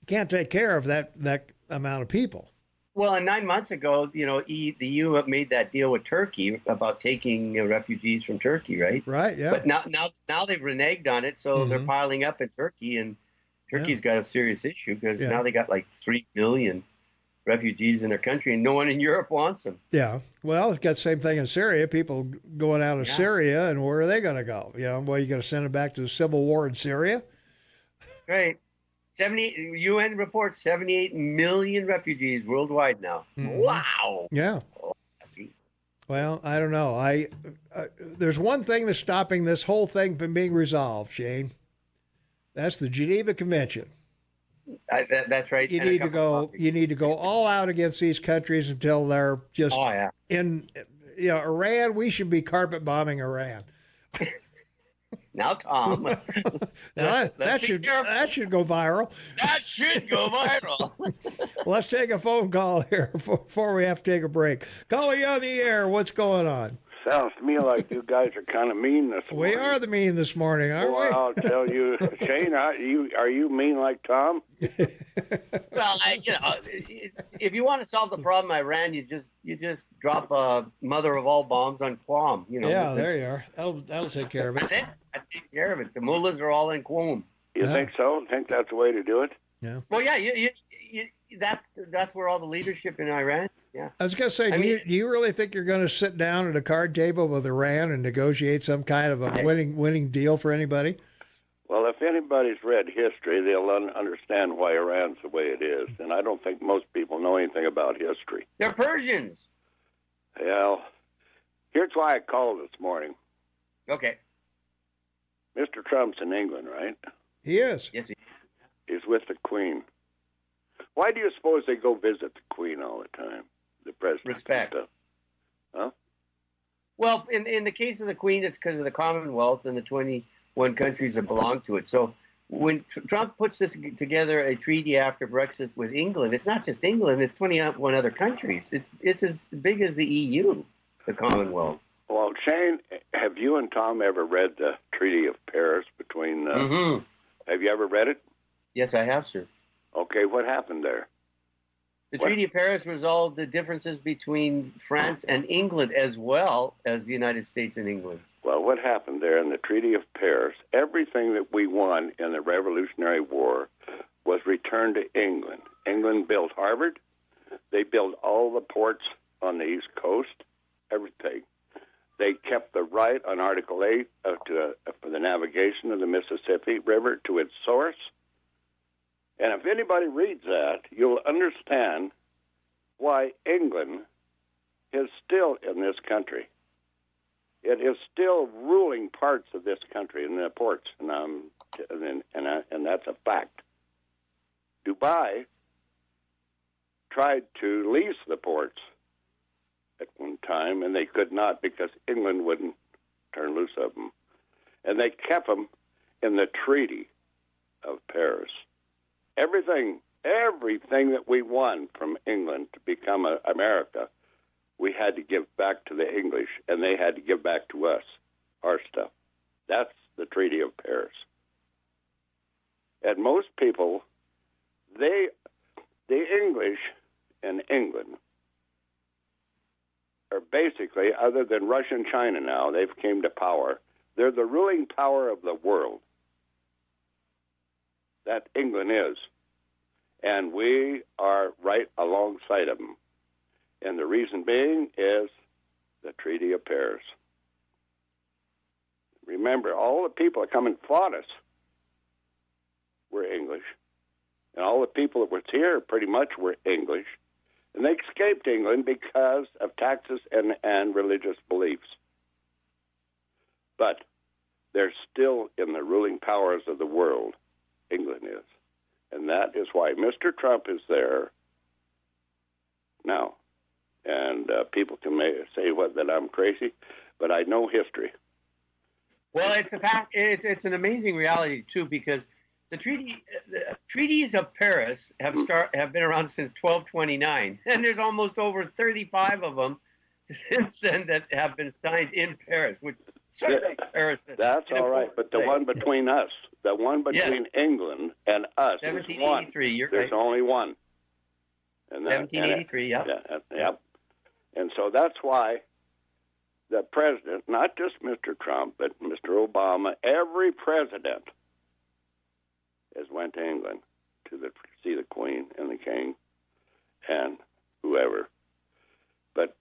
take care of that amount of people. Well, and 9 months ago, the EU made that deal with Turkey about taking refugees from Turkey, right? Right. Yeah. But now they've reneged on it, so they're piling up in Turkey, and Turkey's got a serious issue because now they got like 3 million refugees in their country, and no one in Europe wants them. Yeah. Well, it's got the same thing in Syria. People going out of Syria, and where are they going to go? You going to send them back to the civil war in Syria? Right. UN reports 78 million refugees worldwide now. Mm-hmm. Wow. Yeah. Well, I don't know. There's one thing that's stopping this whole thing from being resolved, Shane. That's the Geneva Convention. That's right. You need to go all out against these countries until they're just in. Iran. We should be carpet bombing Iran. Now, Tom. that should go viral. That should go viral. Let's take a phone call here before we have to take a break. Caller, you on the air. What's going on? Sounds to me like you guys are kind of mean this morning. We are the mean this morning, aren't we? I'll tell you, Shane, are you mean like Tom? Well, if you want to solve the problem in Iran, you just drop a mother of all bombs on Qom. Yeah, there you are. That'll take care of it. That's it. That takes care of it. The mullahs are all in Qom. You think so? Think that's the way to do it? Yeah. Well, yeah. That's where all the leadership in Iran. Yeah. I was going to say, do you really think you're going to sit down at a card table with Iran and negotiate some kind of a winning deal for anybody? Well, if anybody's read history, they'll understand why Iran's the way it is. And I don't think most people know anything about history. They're Persians. Well, here's why I called this morning. Okay. Mr. Trump's in England, right? He is. Yes, he is. He's with the Queen. Why do you suppose they go visit the Queen all the time? The president. Respect. Huh? Well, in the case of the Queen, it's because of the Commonwealth and the 21 countries that belong to it. So when Trump puts this together, a treaty after Brexit with England, it's not just England, it's 21 other countries. It's as big as the EU, the Commonwealth. Well, Shane, have you and Tom ever read the Treaty of Paris between... Have you ever read it? Yes, I have, sir. Okay, what happened there? The Treaty of Paris resolved the differences between France and England as well as the United States and England. Well, what happened there in the Treaty of Paris, everything that we won in the Revolutionary War was returned to England. England built Harvard. They built all the ports on the East Coast, everything. They kept the right on Article 8 for the navigation of the Mississippi River to its source. And if anybody reads that, you'll understand why England is still in this country. It is still ruling parts of this country in the ports, and that's a fact. Dubai tried to lease the ports at one time, and they could not because England wouldn't turn loose of them. And they kept them in the Treaty of Paris. Everything that we won from England to become America, we had to give back to the English, and they had to give back to us our stuff. That's the Treaty of Paris. And most people, the English in England are basically, other than Russia and China now, they've came to power. They're the ruling power of the world. that England is. And we are right alongside of them. And the reason being is the Treaty of Paris. Remember, all the people that come and fought us were English. And all the people that were here pretty much were English. And they escaped England because of taxes and religious beliefs. But they're still in the ruling powers of the world. England is. And that is why Mr. Trump is there now. And people can say that I'm crazy, but I know history. Well, it's a fact. It's an amazing reality too, because the treaties of Paris have been around since 1229, and there's almost over 35 of them since then that have been signed in Paris. Which Paris. That's all right, but the one between us, the one between England and us, 1783. You're There's right. only one. And 1783. Yeah. Yep. And so that's why the president, not just Mr. Trump, but Mr. Obama, every president has went to England to see the Queen and the King and whoever. But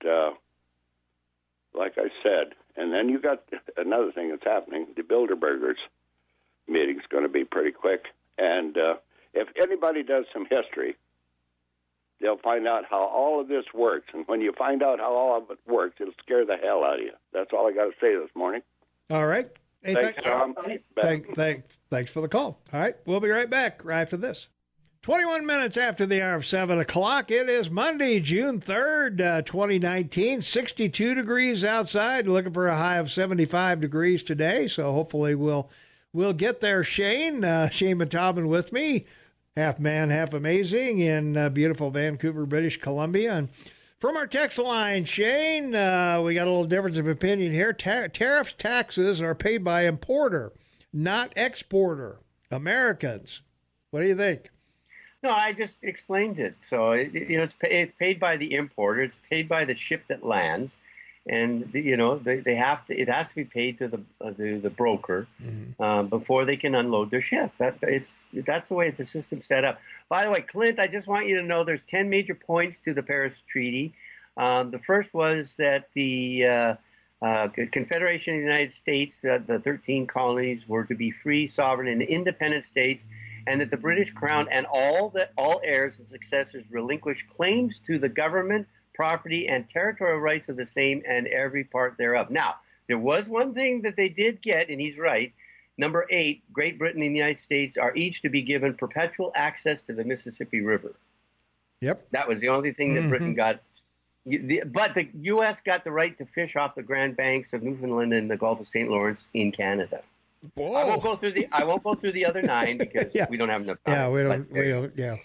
like I said, and then you got another thing that's happening. The Bilderbergers meeting's going to be pretty quick. And if anybody does some history, they'll find out how all of this works. And when you find out how all of it works, it'll scare the hell out of you. That's all I got to say this morning. All right. Hey, Thanks, Tom. Thanks for the call. All right. We'll be right back right after this. 21 minutes after the hour of 7 o'clock. It is Monday, June 3rd, 2019. 62 degrees outside. Looking for a high of 75 degrees today. So hopefully we'll get there, Shane. Shane Matobin with me. Half man, half amazing in beautiful Vancouver, British Columbia. And from our text line, Shane, we got a little difference of opinion here. Tariffs taxes are paid by importer, not exporter, Americans. What do you think? No, I just explained it. So it's paid by the importer. It's paid by the ship that lands, and they have to. It has to be paid to the broker before they can unload their ship. That's the way the system's set up. By the way, Clint, I just want you to know there's 10 major points to the Paris Treaty. The first was that the Confederation of the United States, the 13 colonies, were to be free, sovereign, and independent states, and that the British Crown and all heirs and successors relinquish claims to the government, property, and territorial rights of the same and every part thereof. Now, there was one thing that they did get, and he's right. Number 8, Great Britain and the United States are each to be given perpetual access to the Mississippi River. Yep. That was the only thing that Britain got. But the U.S. got the right to fish off the Grand Banks of Newfoundland and the Gulf of St. Lawrence in Canada. Whoa. I won't go through the other 9 because we don't have enough time. Yeah, we don't. Yeah.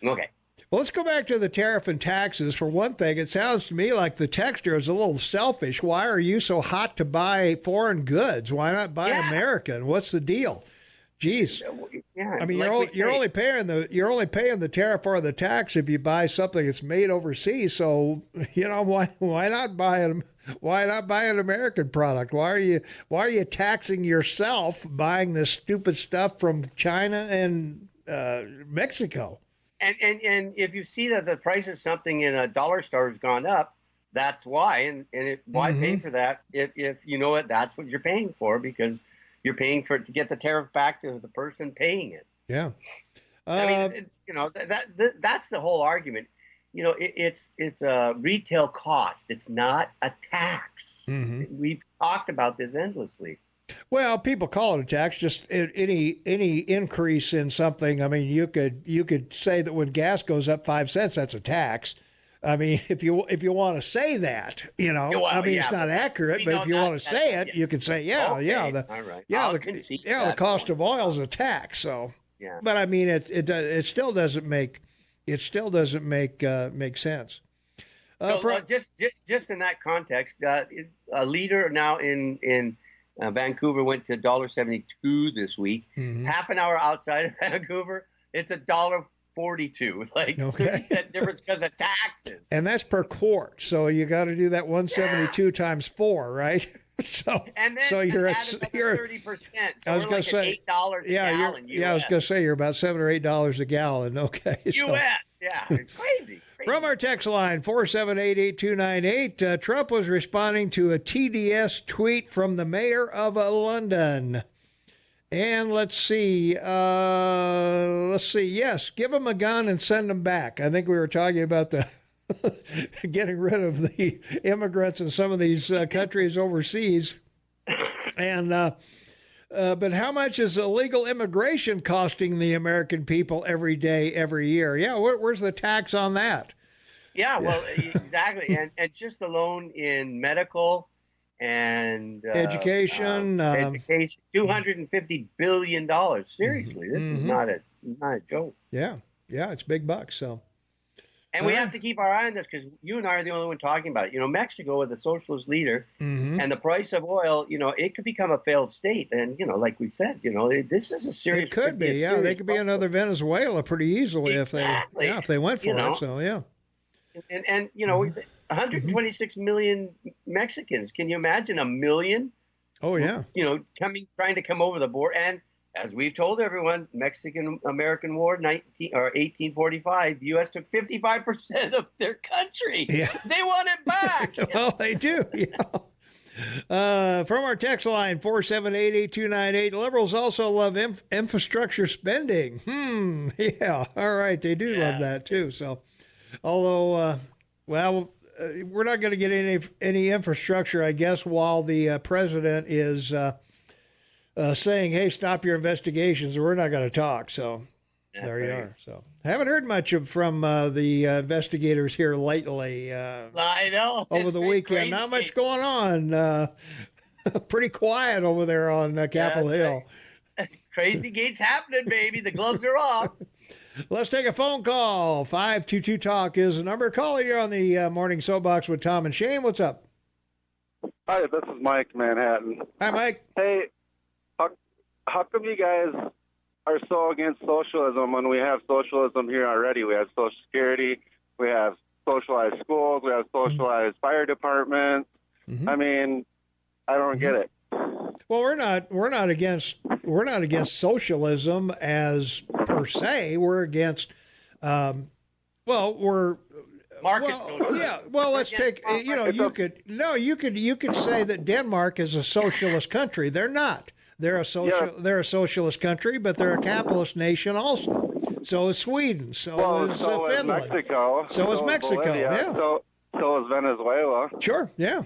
Okay. Well, let's go back to the tariff and taxes. For one thing, it sounds to me like the texter is a little selfish. Why are you so hot to buy foreign goods? Why not buy American? What's the deal? Jeez. Yeah, I mean, like you're only paying the tariff or the tax if you buy something that's made overseas. So why not buy an American product? Why are you taxing yourself buying this stupid stuff from China and Mexico? And if you see that the price of something in a dollar store has gone up, that's why. Why pay for that if you know it? That's what you're paying for, because you're paying for it to get the tariff back to the person paying it. Yeah. I mean, that's the whole argument. It's a retail cost. It's not a tax. We've talked about this endlessly. Well, people call it a tax. Just any increase in something. I mean, you could say that when gas goes up 5 cents, that's a tax. I mean, if you want to say that, it's not accurate. But if you want to say it, you can say, the cost of oil is a tax. So, but I mean, it still doesn't make sense. Just in that context, a liter now in Vancouver went to $1.72 this week. Half an hour outside of Vancouver, it's $1.42. Like 30-cent difference because of taxes. And that's per quart. So you got to do that 172 times 4, right? and then you're add at another 30%. So I was we're going like to say at $8 a gallon. I was going to say you're about $7 or $8 a gallon. Okay, U.S. Yeah, it's crazy. From our text line 4788298, Trump was responding to a TDS tweet from the mayor of London. And let's see. Yes, give them a gun and send them back. I think we were talking about the getting rid of the immigrants in some of these countries overseas. And but how much is illegal immigration costing the American people every day, every year? Yeah, where's the tax on that? Yeah, well, exactly. And just alone in medical and education, $250 billion. Seriously, this is not a joke. Yeah, it's big bucks. So, and we have to keep our eye on this because you and I are the only one talking about it. You know, Mexico with a socialist leader and the price of oil, you know, it could become a failed state. And you know, like we said, you know, this is a serious. It could be. Yeah, they could be another Venezuela pretty easily if they went for it. So yeah. And you know, 126 million Mexicans. Can you imagine a million? Oh yeah. You know, trying to come over the border. And as we've told everyone, Mexican-American War, 1845, the U.S. took 55% of their country. Yeah. They want it back. Well, they do. Yeah. From our text line 4788298, liberals also love infrastructure spending. Yeah. All right, they do love that too. So. Although, we're not going to get any infrastructure, I guess, while the president is saying, "Hey, stop your investigations." We're not going to talk. So there you are. So haven't heard much from the investigators here lately. I know over the weekend, not much going on. Pretty quiet over there on Capitol Hill. Right. Crazy gates happening, baby. The gloves are off. Let's take a phone call. 522-TALK is the number. Call here on the Morning Soapbox with Tom and Shane. What's up? Hi, this is Mike, Manhattan. Hi, Mike. Hey, how come you guys are so against socialism when we have socialism here already? We have Social Security, we have socialized schools, we have socialized fire departments. I mean, I don't get it. Well, we're not against socialism as per se. We're against we're market socialism. Yeah. Well, let's take you could say that Denmark is a socialist country. They're not. They're a socialist country, but they're a capitalist nation also. So is Sweden. So is Finland. Mexico. So is Mexico. Bolivia, yeah. So is Venezuela. Sure. Yeah.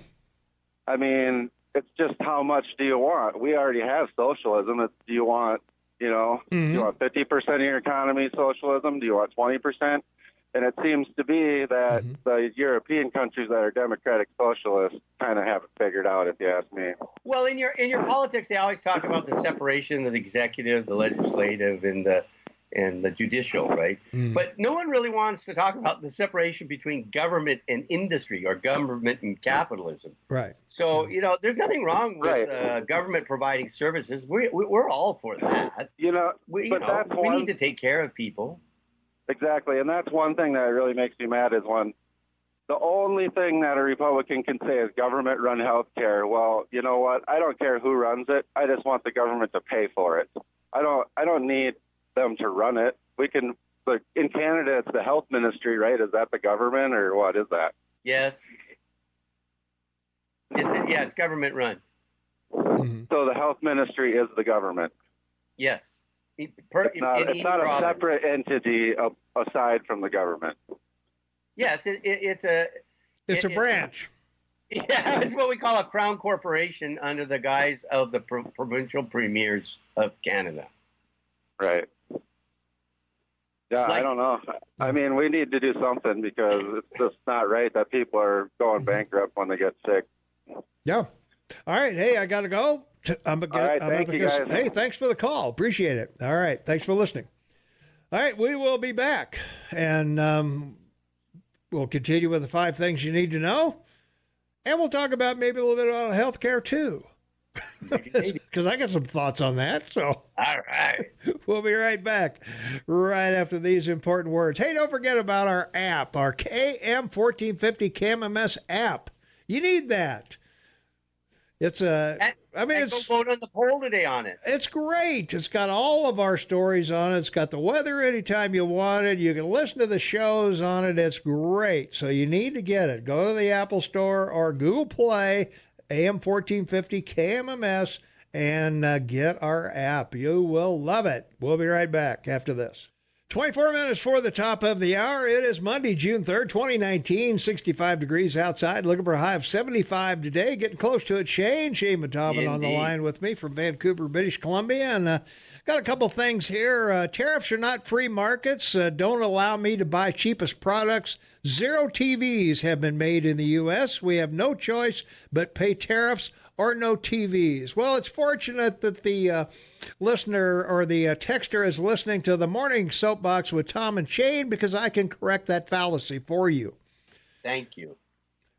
I mean, it's just how much do you want? We already have socialism. Do you want, do you want 50% of your economy socialism? Do you want 20%? And it seems to be that the European countries that are democratic socialists kind of have it figured out, if you ask me. Well, in your politics, they always talk about the separation of the executive, the legislative, and the judicial, right? But no one really wants to talk about the separation between government and industry or government and capitalism. Right. So, there's nothing wrong with government providing services. We're all for that. We need to take care of people. Exactly. And that's one thing that really makes me mad is when the only thing that a Republican can say is government-run health care. Well, you know what? I don't care who runs it. I just want the government to pay for it. I don't need them to run it. In Canada, it's the health ministry, right? Is that the government or what is that? Yes. It's government run. So the health ministry is the government. Yes. It's not a separate entity aside from the government. Yes, it's a branch. Yeah, it's what we call a crown corporation under the guise of the provincial premiers of Canada. Right. Yeah, I don't know. I mean, we need to do something because it's just not right that people are going bankrupt when they get sick. Yeah. All right. Hey, I got to go. Thank you guys. Hey, thanks for the call. Appreciate it. All right. Thanks for listening. All right. We will be back. And we'll continue with the 5 things you need to know. And we'll talk about maybe a little bit about healthcare, too. Because I got some thoughts on that. So, all right. We'll be right back right after these important words. Hey, don't forget about our app, our KM1450 KMMS app. You need that. It's go vote on the poll today on it. It's great. It's got all of our stories on it. It's got the weather anytime you want it. You can listen to the shows on it. It's great. So you need to get it. Go to the Apple Store or Google Play, AM 1450 KMMS, and get our app. You will love it. We'll be right back after this. 24 minutes for the top of the hour. It is Monday, June 3rd, 2019, 65 degrees outside. Looking for a high of 75 today. Getting close to it. Shane Matavin on the line with me from Vancouver, British Columbia. And got a couple things here. Tariffs are not free markets. Don't allow me to buy cheapest products. Zero TVs have been made in the U.S. We have no choice but pay tariffs or no TVs. Well, it's fortunate that the listener or the texter is listening to the Morning Soapbox with Tom and Shane, because I can correct that fallacy for you. Thank you.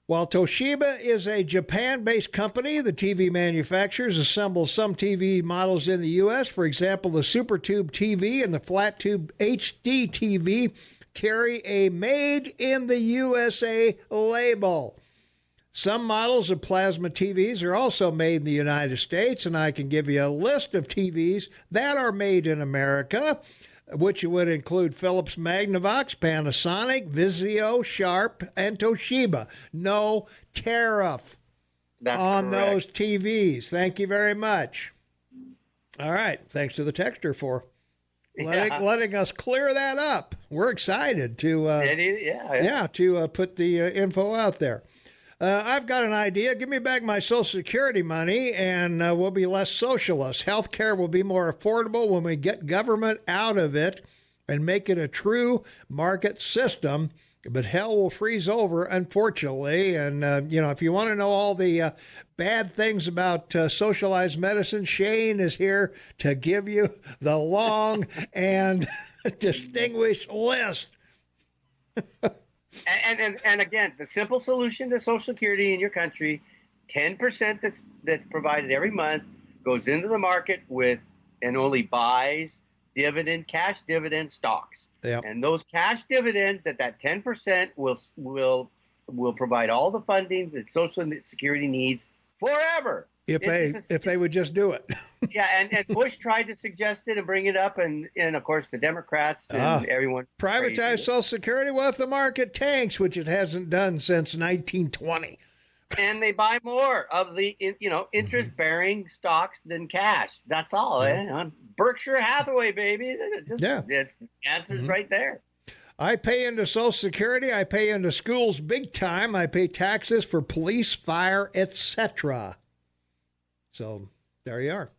While Toshiba is a Japan-based company, the TV manufacturers assemble some TV models in the U.S. For example, the Super Tube TV and the Flat Tube HD TV carry a Made in the USA label. Some models of plasma TVs are also made in the United States, and I can give you a list of TVs that are made in America, which would include Philips Magnavox, Panasonic, Vizio, Sharp, and Toshiba. No tariff on those TVs. Thank you very much. All right. Thanks to the texter for letting us clear that up. We're excited to put the info out there. I've got an idea. Give me back my Social Security money, and we'll be less socialist. Health care will be more affordable when we get government out of it and make it a true market system. But hell will freeze over, unfortunately. And, if you want to know all the bad things about socialized medicine, Shane is here to give you the long and distinguished list. And again, the simple solution to Social Security in your country, 10% that's provided every month goes into the market with and only buys cash dividend stocks. Yep. And those cash dividends, that 10% will provide all the funding that Social Security needs forever. If they would just do it. Yeah, and Bush tried to suggest it and bring it up, and of course the Democrats and everyone privatize Social Security. Well, if the market tanks, which it hasn't done since 1920, and they buy more of the interest-bearing stocks than cash. That's all. Berkshire Hathaway, baby. It's the answer's right there. I pay into Social Security. I pay into schools big time. I pay taxes for police, fire, etc. So there you are.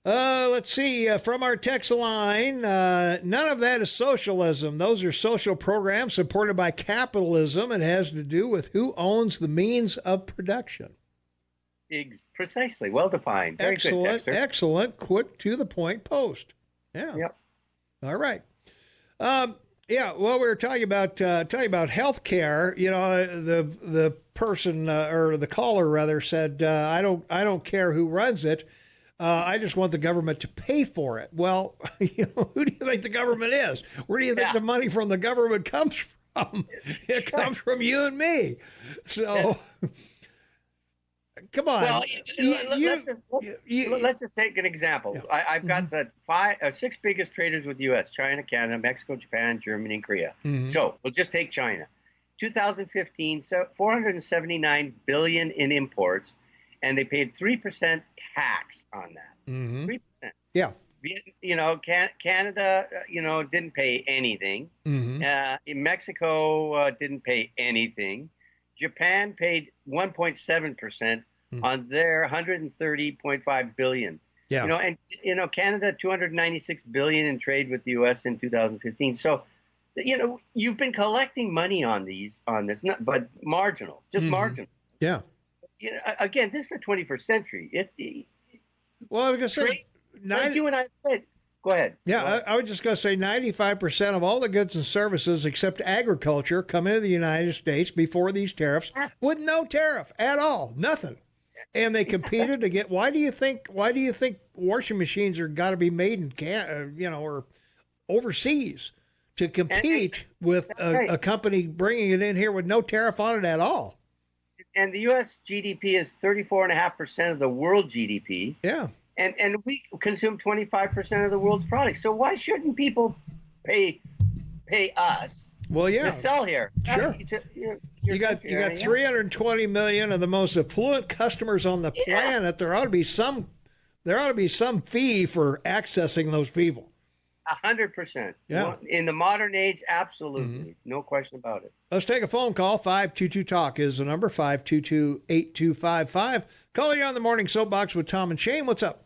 Let's see. From our text line, none of that is socialism. Those are social programs supported by capitalism. It has to do with who owns the means of production. Precisely. Well defined. Very excellent. Good, excellent. Quick to the point post. Yeah. Yep. All right. Well, we were talking about health care. The person or the caller rather said, I don't care who runs it. I just want the government to pay for it. Well, who do you think the government is? Where do you think the money from the government comes from? It comes from you and me. So, come on. Well, let's just take an example. Yeah. I've got the six biggest traders with the U.S., China, Canada, Mexico, Japan, Germany, and Korea. Mm-hmm. So we'll just take China. 2015, $479 billion in imports, and they paid 3% tax on that. 3%. Yeah. Canada, didn't pay anything. Mm-hmm. Mexico didn't pay anything. Japan paid 1.7% on their 130.5 billion. Yeah. Canada 296 billion in trade with the U.S. in 2015. So, you've been collecting money on this, but marginal, just marginal. Yeah. Again, this is the 21st century. Well, I was going to say, like you and I said. Go ahead. Yeah, I was just going to say 95% of all the goods and services except agriculture come into the United States before these tariffs with no tariff at all, nothing. And they competed to get. Why do you think washing machines are got to be made in Canada, or overseas to compete with a company bringing it in here with no tariff on it at all? and the U.S. GDP is 34.5% of the world GDP. Yeah. And we consume 25% of the world's products. So why shouldn't people pay us to sell here? Sure. You got 320 million of the most affluent customers on the planet. There ought to be some fee for accessing those people. 100%. Yeah. In the modern age, absolutely. No question about it. Let's take a phone call. 522-TALK is the number, 522-8255. Call you on the Morning Soapbox with Tom and Shane. What's up?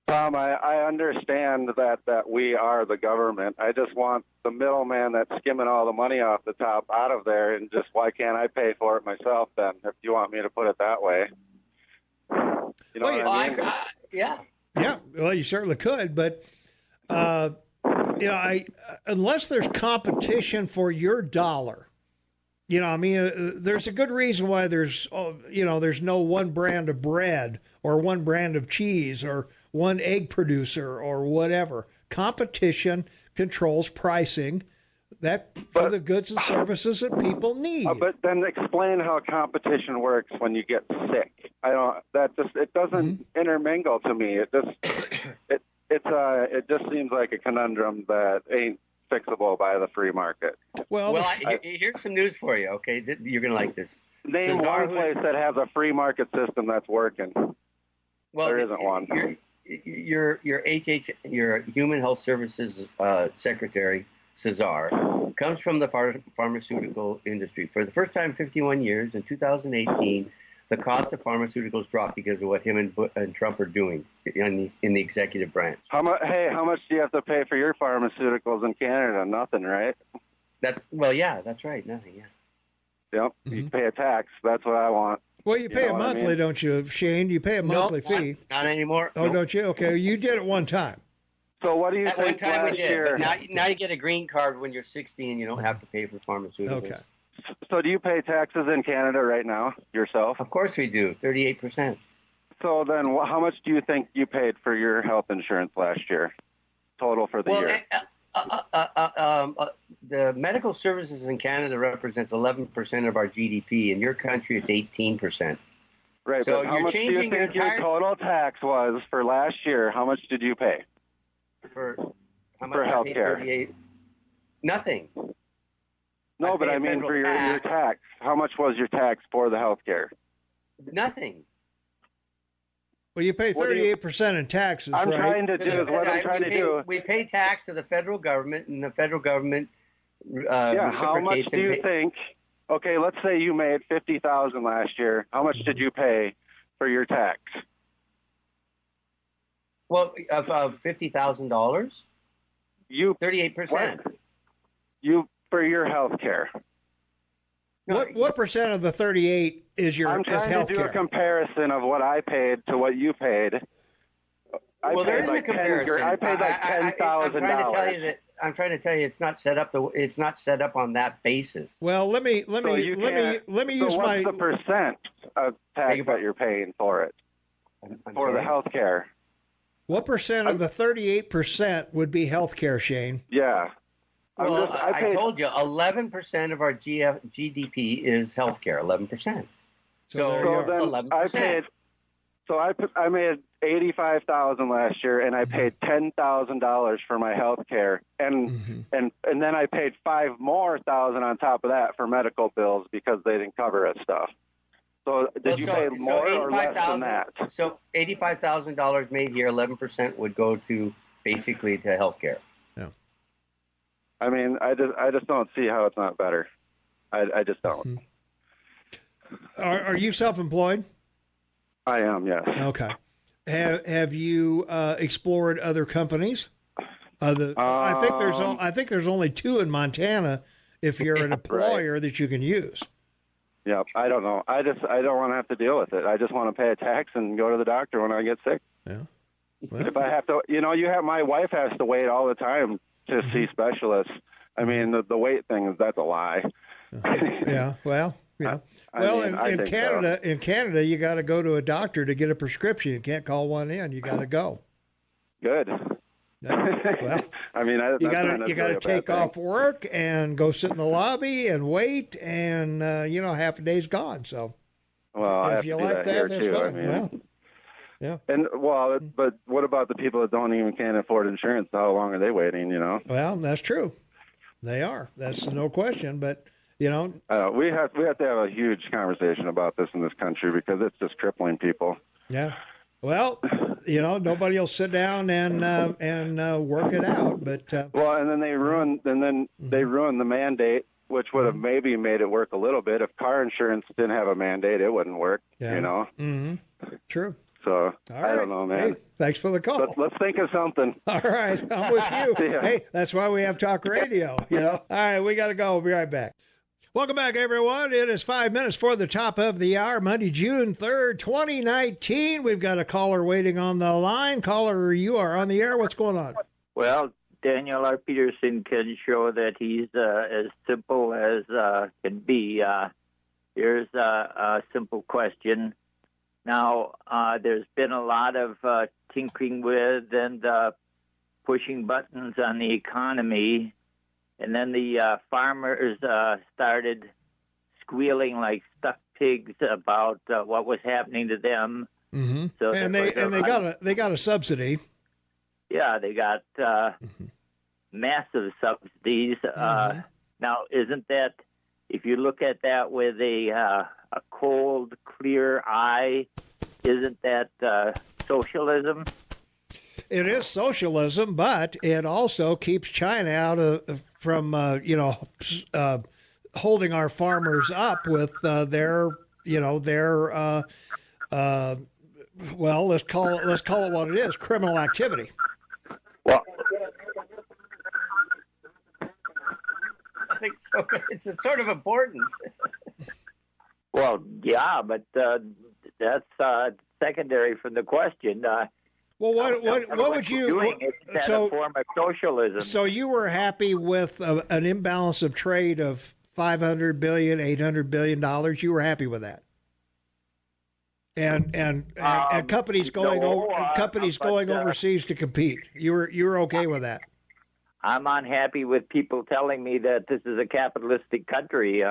Tom, I understand that we are the government. I just want the middleman that's skimming all the money off the top out of there, and just why can't I pay for it myself then, if you want me to put it that way? You know what I mean? Yeah. Yeah, well, you certainly could, but unless there's competition for your dollar, there's a good reason why there's no one brand of bread or one brand of cheese or one egg producer or whatever. Competition controls pricing for the goods and services that people need. But then explain how competition works when you get sick. It doesn't intermingle to me. It just seems like a conundrum that ain't fixable by the free market. Here's some news for you. Okay, you're gonna like this. Name one place that has a free market system that's working. Well, there isn't one. Your Human Health Services Secretary Cesar comes from the pharmaceutical industry. For the first time in 51 years, in 2018, the cost of pharmaceuticals dropped because of what him and Trump are doing in the executive branch. How much do you have to pay for your pharmaceuticals in Canada? Nothing, right? That's right. Nothing. Yeah. Yep. You pay a tax. That's what I want. Well, you pay a monthly, don't you, Shane? You pay a monthly fee. Not anymore. Oh, don't you? Okay, you did it one time. So what do you think? One time we did. Year? But now you get a green card when you're 60 and you don't have to pay for pharmaceuticals. Okay. So do you pay taxes in Canada right now yourself? Of course we do, 38%. So then how much do you think you paid for your health insurance last year, total for the year? The medical services in Canada represents 11% of our GDP. In your country, it's 18%. Right, so but how much do you think your total tax was for last year? How much did you pay? For health care? Nothing. No, but I mean for your tax. How much was your tax for the health care? Nothing. Well, you pay 38% in taxes, right? I'm trying to do. We pay tax to the federal government, and the federal government how much do you think? Okay, let's say you made $50,000 last year. How much did you pay for your tax? Well, of $50,000, you 38%. You for your health care. What percent of the 38 is your I'm trying health to do care? a comparison of what I paid to what you paid. There is a comparison. I paid like $10,000. I'm trying to tell you, it's not set up. It's not set up on that basis. Well, let me use what's the percent of tax that you're paying for it for the health care? What percent of the 38% would be health care, Shane? Yeah. Well, I told you, 11% of our GDP is healthcare. 11%. So then 11%. I made $85,000 last year, and I paid $10,000 for my health care, and then I paid $5,000 more on top of that for medical bills because they didn't cover it stuff. So did you pay more or less than that? So $85,000 made here, 11% would go to basically to healthcare. I mean, I just don't see how it's not better. I just don't. Are you self-employed? I am, yes. Okay. Have you explored other companies? I think there's only two in Montana. If you're an employer that you can use. Yeah, I don't know. I don't want to have to deal with it. I just want to pay a tax and go to the doctor when I get sick. Yeah. Well, if I have to, my wife has to wait all the time to see specialists. I mean, the weight thing that's a lie. Yeah. Well, yeah. In Canada, you got to go to a doctor to get a prescription. You can't call one in. You got to go. Good. Well, I mean, you got to take off work and go sit in the lobby and wait, and half a day's gone. So, well, if you like that, that's fine. I mean, well, yeah. And but what about the people that can't afford insurance? How long are they waiting? Well, that's true. They are. That's no question. But we have to have a huge conversation about this in this country because it's just crippling people. Yeah. Well, nobody will sit down and work it out. But and then they ruined the mandate, which would have maybe made it work a little bit. If car insurance didn't have a mandate, it wouldn't work. Yeah. Mm-hmm. True. So I don't know, man. Hey, thanks for the call. Let's think of something. All right, I'm with you. Yeah. Hey, that's why we have talk radio. All right, we got to go. We'll be right back. Welcome back, everyone. It is 5 minutes for the top of the hour, Monday, June 3rd, 2019. We've got a caller waiting on the line. Caller, you are on the air. What's going on? Well, Daniel R. Peterson can show that he's as simple as can be. Here's a simple question. Now, there's been a lot of tinkering with and pushing buttons on the economy. And then the farmers started squealing like stuck pigs about what was happening to them. Mm-hmm. So they got a subsidy. Yeah, they got massive subsidies. Now, isn't that, if you look at that with a cold, clear eye, isn't that socialism? It is socialism, but it also keeps China out from holding our farmers up with their let's call it what it is, criminal activity. Well, I think so. It's sort of important. Well, yeah, but that's secondary from the question. Well, what would you doing? It's a form of socialism. So you were happy with an imbalance of trade of $500 billion, $800 billion. You were happy with that, and companies going overseas to compete. You were okay with that. I'm unhappy with people telling me that this is a capitalistic country.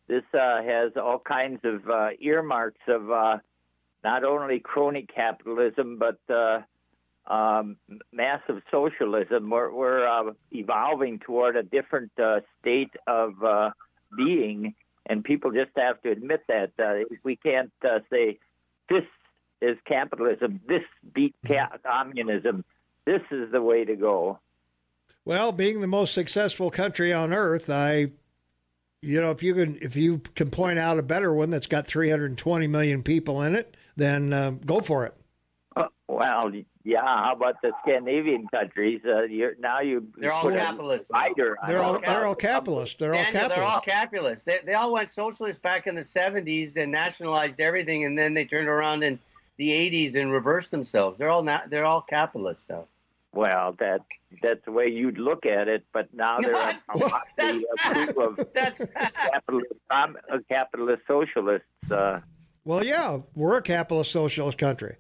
This has all kinds of earmarks of not only crony capitalism, but massive socialism. We're evolving toward a different state of being, and people just have to admit that. We can't say, this is capitalism, this beat communism, this is the way to go. Well, being the most successful country on earth, if you can point out a better one that's got 320 million people in it, then go for it. Well, yeah. How about the Scandinavian countries? They're all capitalists. They're all capitalists. They're all capitalists. They all went socialist back in the 70s and nationalized everything, and then they turned around in the 80s and reversed themselves. They're all capitalists now. Well, that's the way you'd look at it, but now they're a group of capitalist socialists. Well, yeah, we're a capitalist socialist country.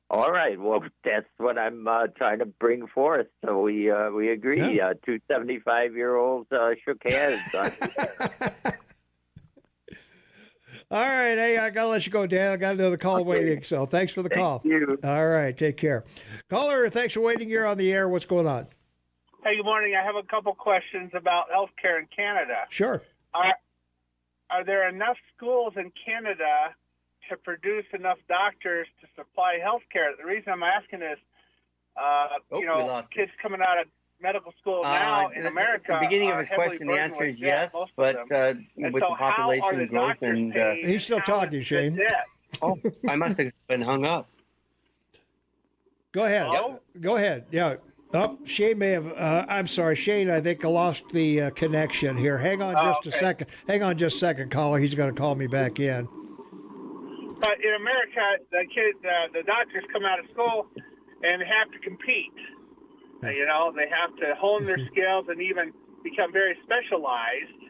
All right. Well, that's what I'm trying to bring forth. So we agree. Yeah. Two 75-year-olds shook hands. All right. Hey, I got to let you go, Dan. I got another call waiting. So thanks for the call. Thank you. All right. Take care. Caller, thanks for waiting. You're on the air. What's going on? Hey, good morning. I have a couple questions about healthcare in Canada. Sure. Are there enough schools in Canada to produce enough doctors to supply healthcare? The reason I'm asking is, kids coming out of medical school now in America. At the beginning of his question, the answer is yes, but with the population growth and he's still talking, Shane. Oh, I must have been hung up. Go ahead. Go ahead. Yeah. Oh, Shane may have. I'm sorry, Shane. I think I lost the connection here. Hang on just a second. Hang on just a second, caller. He's going to call me back in. But in America, the doctors come out of school and have to compete. They have to hone their skills and even become very specialized.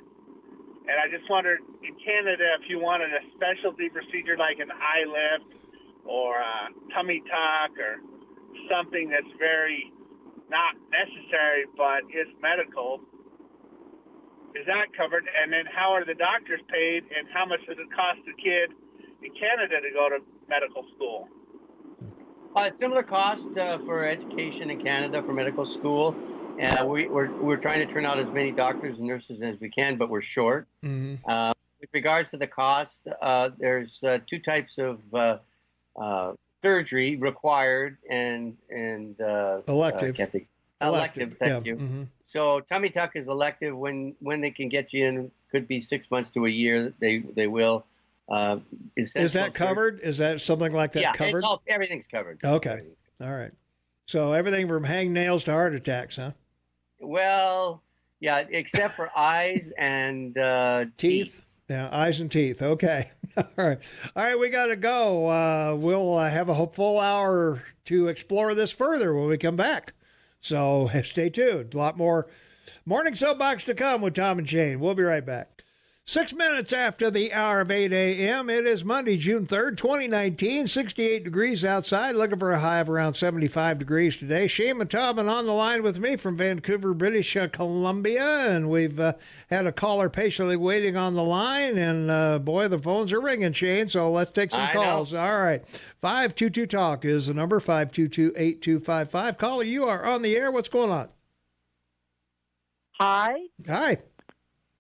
And I just wondered, in Canada, if you wanted a specialty procedure like an eye lift or a tummy tuck or something that's very not necessary, but it's medical. Is that covered? And then how are the doctors paid, and how much does it cost a kid in Canada to go to medical school? Similar cost for education in Canada for medical school. We're trying to turn out as many doctors and nurses as we can, but we're short. Mm-hmm. With regards to the cost, there's two types of surgery required and elective. Elective, thank yeah. you. Mm-hmm. So tummy tuck is elective. When they can get you in, could be 6 months to a year. They will. Is that covered? Is that something like that covered? Yeah, everything's covered. Okay. All right. So everything from hangnails to heart attacks, huh? Well, yeah, except for eyes and teeth. Yeah, eyes and teeth. Okay. All right. All right, we got to go. We'll have a full hour to explore this further when we come back. So stay tuned. A lot more Morning Soapbox to come with Tom and Shane. We'll be right back. 6 minutes after the hour of 8 a.m., it is Monday, June 3rd, 2019, 68 degrees outside, looking for a high of around 75 degrees today. Shane and Tom on the line with me from Vancouver, British Columbia, and we've had a caller patiently waiting on the line, and boy, the phones are ringing, Shane, so let's take some calls. All right, 522-TALK is the number, 522-8255. Caller, you are on the air. What's going on? Hi. Hi.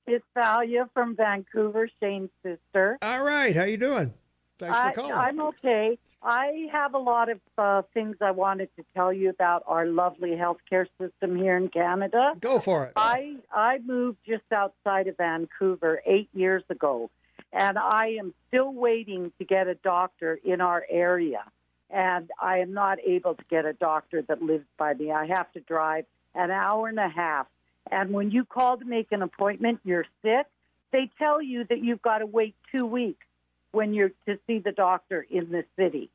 It's Thalia from Vancouver, Shane's sister. All right. How you doing? Thanks for calling. I'm okay. I have a lot of things I wanted to tell you about our lovely healthcare system here in Canada. Go for it. I moved just outside of Vancouver 8 years ago, and I am still waiting to get a doctor in our area. And I am not able to get a doctor that lives by me. I have to drive an hour and a half. And when you call to make an appointment, you're sick, they tell you that you've got to wait 2 weeks when you're to see the doctor in the city.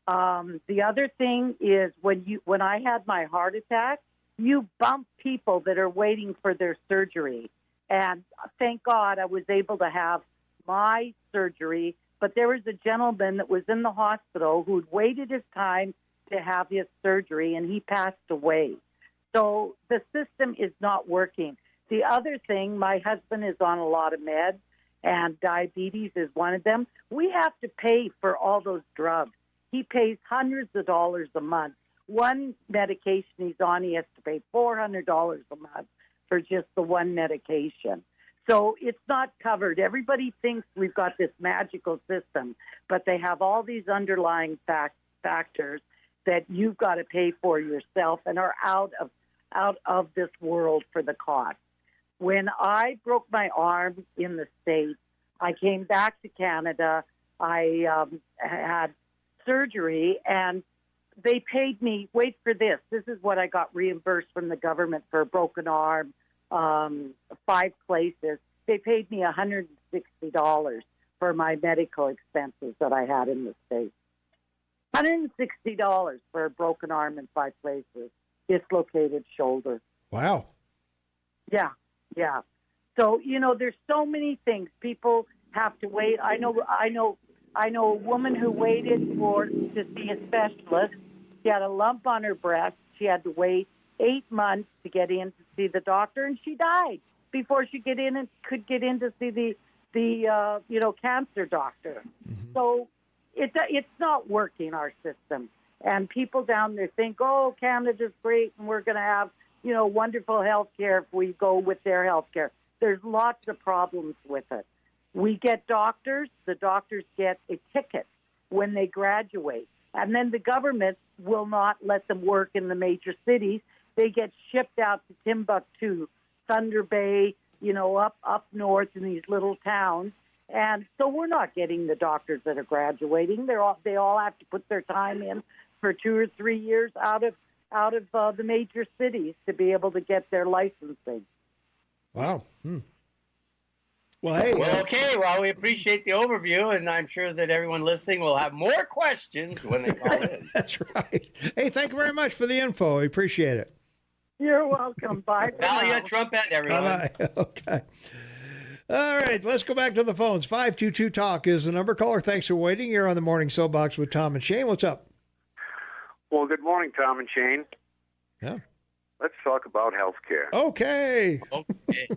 The other thing is when I had my heart attack, you bump people that are waiting for their surgery. And thank God I was able to have my surgery. But there was a gentleman that was in the hospital who'd waited his time to have his surgery, and he passed away. So the system is not working. The other thing, my husband is on a lot of meds, and diabetes is one of them. We have to pay for all those drugs. He pays hundreds of dollars a month. One medication he's on, he has to pay $400 a month for just the one medication. So it's not covered. Everybody thinks we've got this magical system, but they have all these underlying factors that you've got to pay for yourself and are out of this world for the cost. When I broke my arm in the States, I came back to Canada. I had surgery, and they paid me, wait for this, this is what I got reimbursed from the government for a broken arm, 5 places. They paid me $160 for my medical expenses that I had in the States. $160 for a broken arm in 5 places. Dislocated shoulder. Wow. Yeah. So, there's so many things. People have to wait. I know a woman who waited to see a specialist. She had a lump on her breast. She had to wait 8 months to get in to see the doctor, and she died before she could get in to see the cancer doctor. Mm-hmm. So it's not working, our system. And people down there think, oh, Canada's great, and we're going to have, wonderful health care if we go with their health care. There's lots of problems with it. We get doctors. The doctors get a ticket when they graduate. And then the government will not let them work in the major cities. They get shipped out to Timbuktu, Thunder Bay, up north in these little towns. And so we're not getting the doctors that are graduating. They all have to put their time in for 2 or 3 years out of the major cities to be able to get their licensing. Wow. Well, hey. Well, okay. Well, we appreciate the overview, and I'm sure that everyone listening will have more questions when they call in. That's right. Hey, thank you very much for the info. We appreciate it. You're welcome. Bye. Valia trumpet, everyone. Bye-bye. Okay. All right, let's go back to the phones. 522-TALK is the number. Caller, thanks for waiting. You're on the Morning Soapbox with Tom and Shane. What's up? Well, good morning, Tom and Shane. Yeah. Let's talk about health care. Okay. Okay.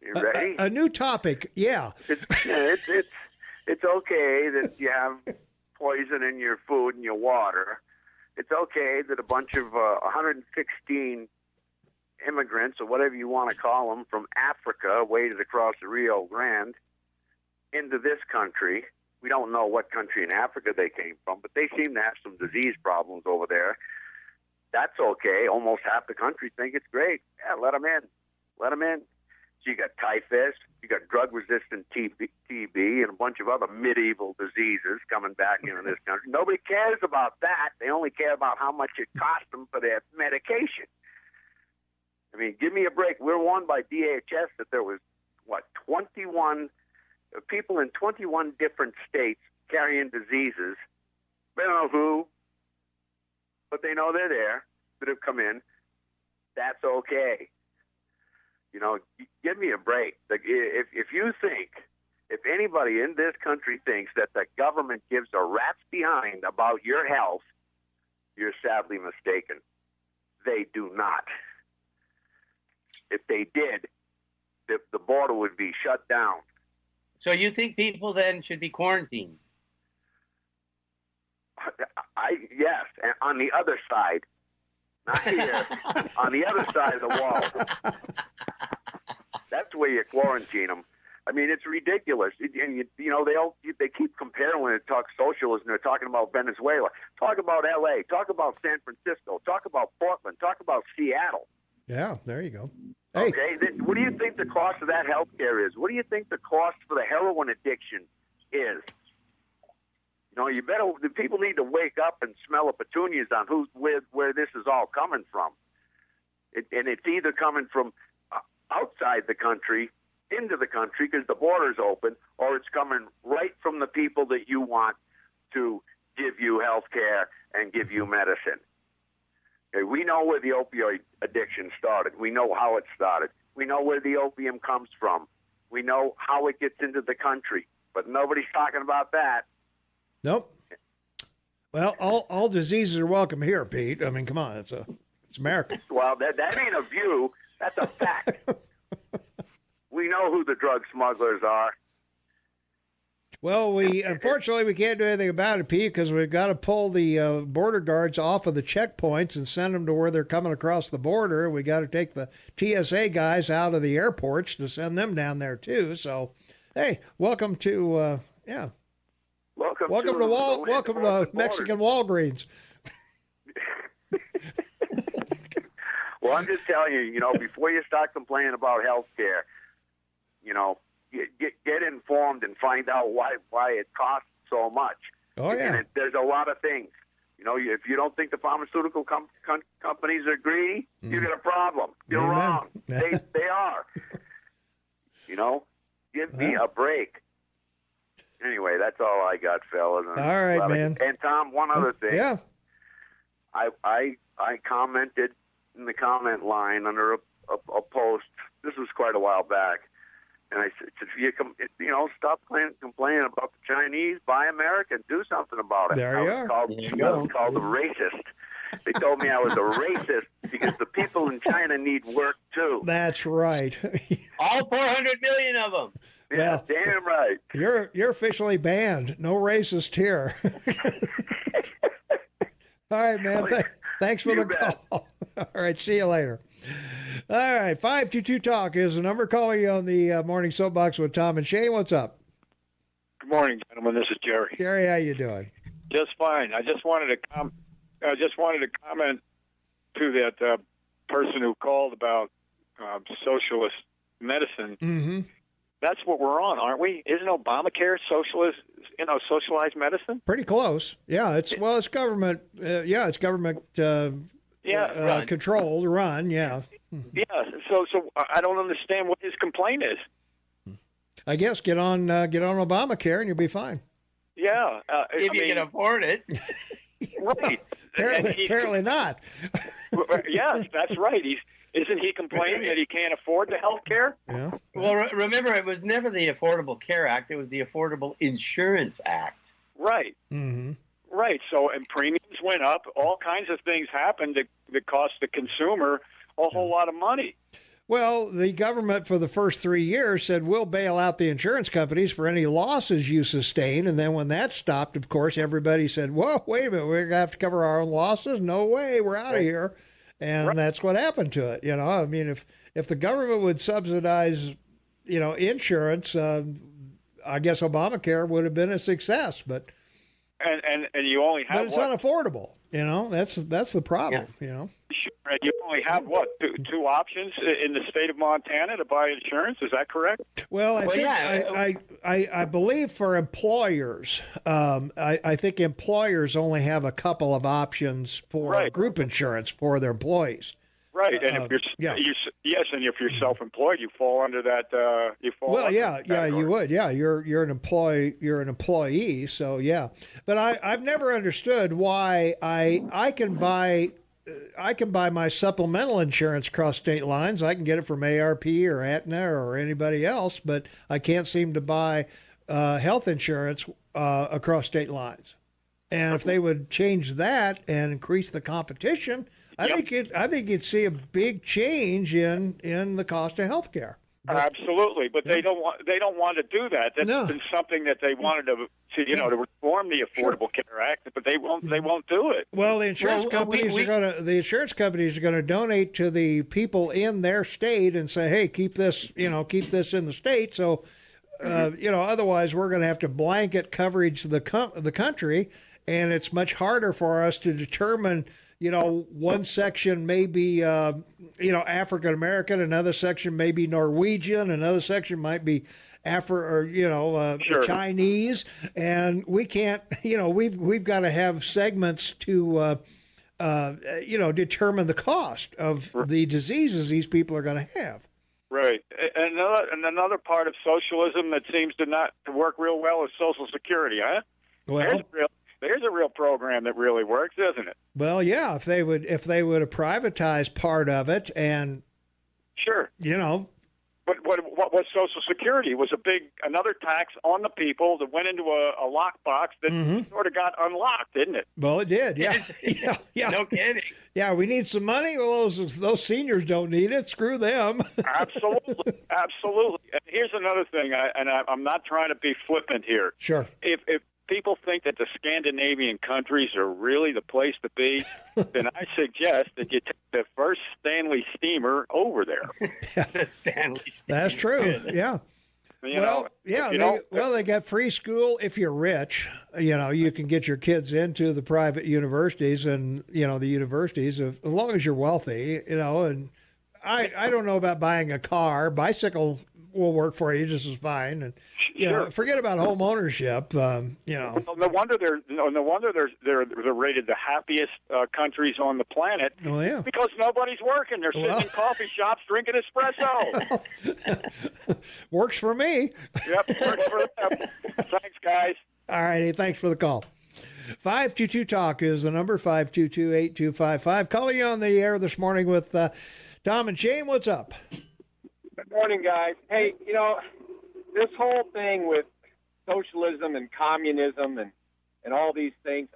You ready? A new topic, yeah. It's okay that you have poison in your food and your water. It's okay that a bunch of 116 immigrants, or whatever you want to call them, from Africa waded across the Rio Grande into this country. We don't know what country in Africa they came from, but they seem to have some disease problems over there. That's okay. Almost half the country think it's great. Yeah, let them in. Let them in. So you got typhus, you got drug-resistant TB, and a bunch of other medieval diseases coming back into this country. Nobody cares about that. They only care about how much it costs them for their medication. I mean, give me a break. We're warned by DHS that there was, 21 people in 21 different states carrying diseases. They don't know who, but they know they're there, that have come in. That's okay. You know, give me a break. Like, if you think, if anybody in this country thinks that the government gives a rat's behind about your health, you're sadly mistaken. They do not. If they did, the border would be shut down. So you think people then should be quarantined? Yes, and on the other side. Not here, on the other side of the wall. That's where you quarantine them. I mean, it's ridiculous. And you know, they keep comparing when they talk socialism. They're talking about Venezuela. Talk about L.A. Talk about San Francisco. Talk about Portland. Talk about Seattle. Yeah, there you go. Hey. Okay, what do you think the cost of that health care is? What do you think the cost for the heroin addiction is? You know, the people need to wake up and smell the petunias on where this is all coming from. And it's either coming from outside the country into the country because the border's open, or it's coming right from the people that you want to give you health care and give you medicine. Okay, we know where the opioid addiction started. We know how it started. We know where the opium comes from. We know how it gets into the country. But nobody's talking about that. Nope. Well, all diseases are welcome here, Pete. I mean, come on, it's America. Well, that ain't a view. That's a fact. We know who the drug smugglers are. Well, unfortunately we can't do anything about it, Pete, because we've got to pull the border guards off of the checkpoints and send them to where they're coming across the border. We got to take the TSA guys out of the airports to send them down there too. So, hey, welcome to Welcome to Mexican Walgreens. Well, I'm just telling you, before you start complaining about health care, get informed and find out why it costs so much. Oh, yeah. And there's a lot of things. If you don't think the pharmaceutical companies are greedy, you got a problem. You're wrong. They are. Give me a break. Anyway, that's all I got, fellas. All right, man. And Tom, one other thing. Yeah. I commented in the comment line under a post. This was quite a while back. And I said, stop complaining about the Chinese. Buy American. Do something about it. There you are. I was called a racist. They told me I was a racist because the people in China need work, too. That's right. All 400 million of them. Yeah, damn right. You're officially banned. No racist here. All right, man. Thanks for the call. All right, see you later. All right, 522-TALK is the number. Calling you on the Morning Soapbox with Tom and Shane. What's up? Good morning, gentlemen. This is Jerry. Jerry, how you doing? Just fine. I just wanted to comment to that person who called about socialist medicine. Mm-hmm. That's what we're on, aren't we? Isn't Obamacare socialized medicine? Pretty close. Yeah, it's government. It's government. Controlled, run. Yeah. Yeah. So I don't understand what his complaint is. I guess get on Obamacare and you'll be fine. Yeah. If you can afford it. Right. Apparently not. Yes, that's right. Isn't he complaining that he can't afford the health care? Yeah. Well, remember, it was never the Affordable Care Act. It was the Affordable Insurance Act. Right. Mm-hmm. Right. So, and premiums went up. All kinds of things happened that cost the consumer a whole lot of money. Well, the government for the first 3 years said, we'll bail out the insurance companies for any losses you sustain. And then when that stopped, of course, everybody said, whoa, wait a minute, we're going to have to cover our own losses? No way, we're out of here. And that's what happened to it. I mean, if the government would subsidize, insurance, I guess Obamacare would have been a success. But and you only have, but it's unaffordable. That's the problem. Sure. And you only have two options in the state of Montana to buy insurance. Is that correct? Well, I believe for employers, I think employers only have a couple of options for group insurance for their employees. Right, and if and if you're self-employed, you fall under that. You fall. Well, you would. Yeah, you're an employee. You're an employee. So yeah, but I've never understood why I can buy my supplemental insurance across state lines. I can get it from ARP or Aetna or anybody else, but I can't seem to buy health insurance across state lines. And if they would change that and increase the competition, I think you'd see a big change in the cost of health care. Absolutely, but they don't want to do that. That's been something that they wanted to reform the Affordable Care Act, but they won't do it. Well, the insurance companies are going to donate to the people in their state and say, hey, keep this in the state. So, otherwise we're going to have to blanket coverage the country, and it's much harder for us to determine. One section may be, African American, another section may be Norwegian, another section might be Chinese, and we can't, we've got to have segments to, determine the cost of the diseases these people are going to have. Right, and another part of socialism that seems to not work real well is Social Security, huh? Well. There's a real program that really works, isn't it? Well, yeah, if they would have privatized part of it, and sure, But what was Social Security? It was another tax on the people that went into a lockbox that sort of got unlocked, didn't it? Well, it did, yeah. yeah. No kidding. Yeah, we need some money. Well, those seniors don't need it. Screw them. Absolutely. And here's another thing, I'm not trying to be flippant here. Sure. If people think that the Scandinavian countries are really the place to be, then I suggest that you take the first Stanley steamer over there. The Stanley steamer. That's true. Yeah. They got free school if you're rich. You can get your kids into the private universities and the universities as long as you're wealthy. And I don't know about buying a car. Bicycle will work for you just as fine, and forget about home ownership. Well, no wonder they're rated the happiest countries on the planet. Oh yeah, because nobody's working. They're sitting in coffee shops drinking espresso. Works for me. Yep, works for them. Thanks, guys. All righty, thanks for the call. 522 Talk is the number. 522-8255. Calling you on the air this morning with Tom and Shane. What's up? Good morning, guys. Hey, this whole thing with socialism and communism and all these things,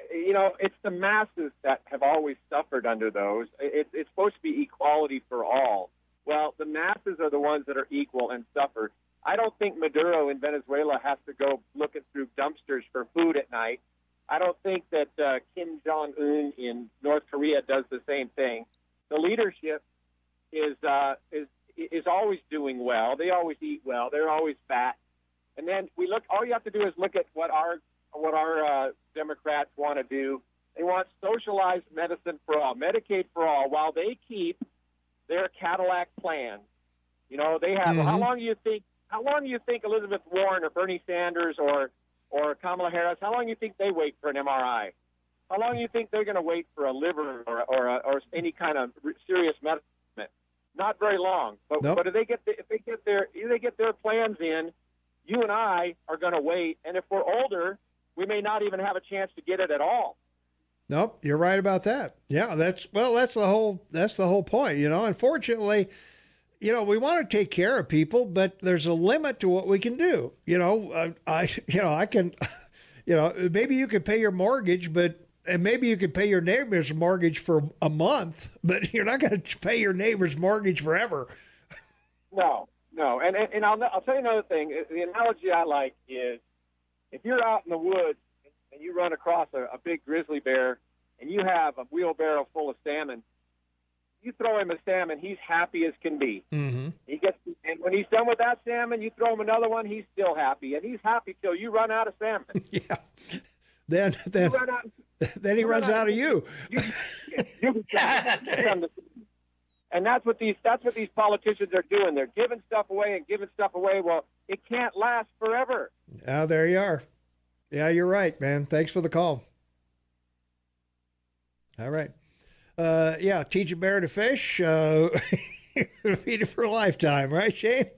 it's the masses that have always suffered under those. It's supposed to be equality for all. Well, the masses are the ones that are equal and suffer. I don't think Maduro in Venezuela has to go looking through dumpsters for food at night. I don't think that Kim Jong-un in North Korea does the same thing. The leadership is always doing well. They always eat well. They're always fat. And then all you have to do is look at what our Democrats want to do. They want socialized medicine for all, Medicaid for all, while they keep their Cadillac plan. They have. How long do you think Elizabeth Warren or Bernie Sanders or Kamala Harris? How long do you think they wait for an MRI? How long do you think they're going to wait for a liver or any kind of serious medicine? Not very long. But if they get their plans in, you and I are going to wait. And if we're older, we may not even have a chance to get it at all. Nope, you're right about that. Yeah, that's the whole point. Unfortunately, we want to take care of people, but there's a limit to what we can do. I can, maybe you could pay your mortgage, but and maybe you could pay your neighbor's mortgage for a month, but you're not going to pay your neighbor's mortgage forever. No. And I'll tell you another thing. The analogy I like is if you're out in the woods and you run across a big grizzly bear and you have a wheelbarrow full of salmon, you throw him a salmon, he's happy as can be. Mm-hmm. And when he's done with that salmon, you throw him another one, he's still happy. And he's happy till you run out of salmon. Yeah. Then he runs out of you. And that's what these politicians are doing. They're giving stuff away and giving stuff away. Well, it can't last forever. Oh, there you are. Yeah, you're right, man. Thanks for the call. All right. Yeah, teach a bear to fish, feed it for a lifetime, right, Shane?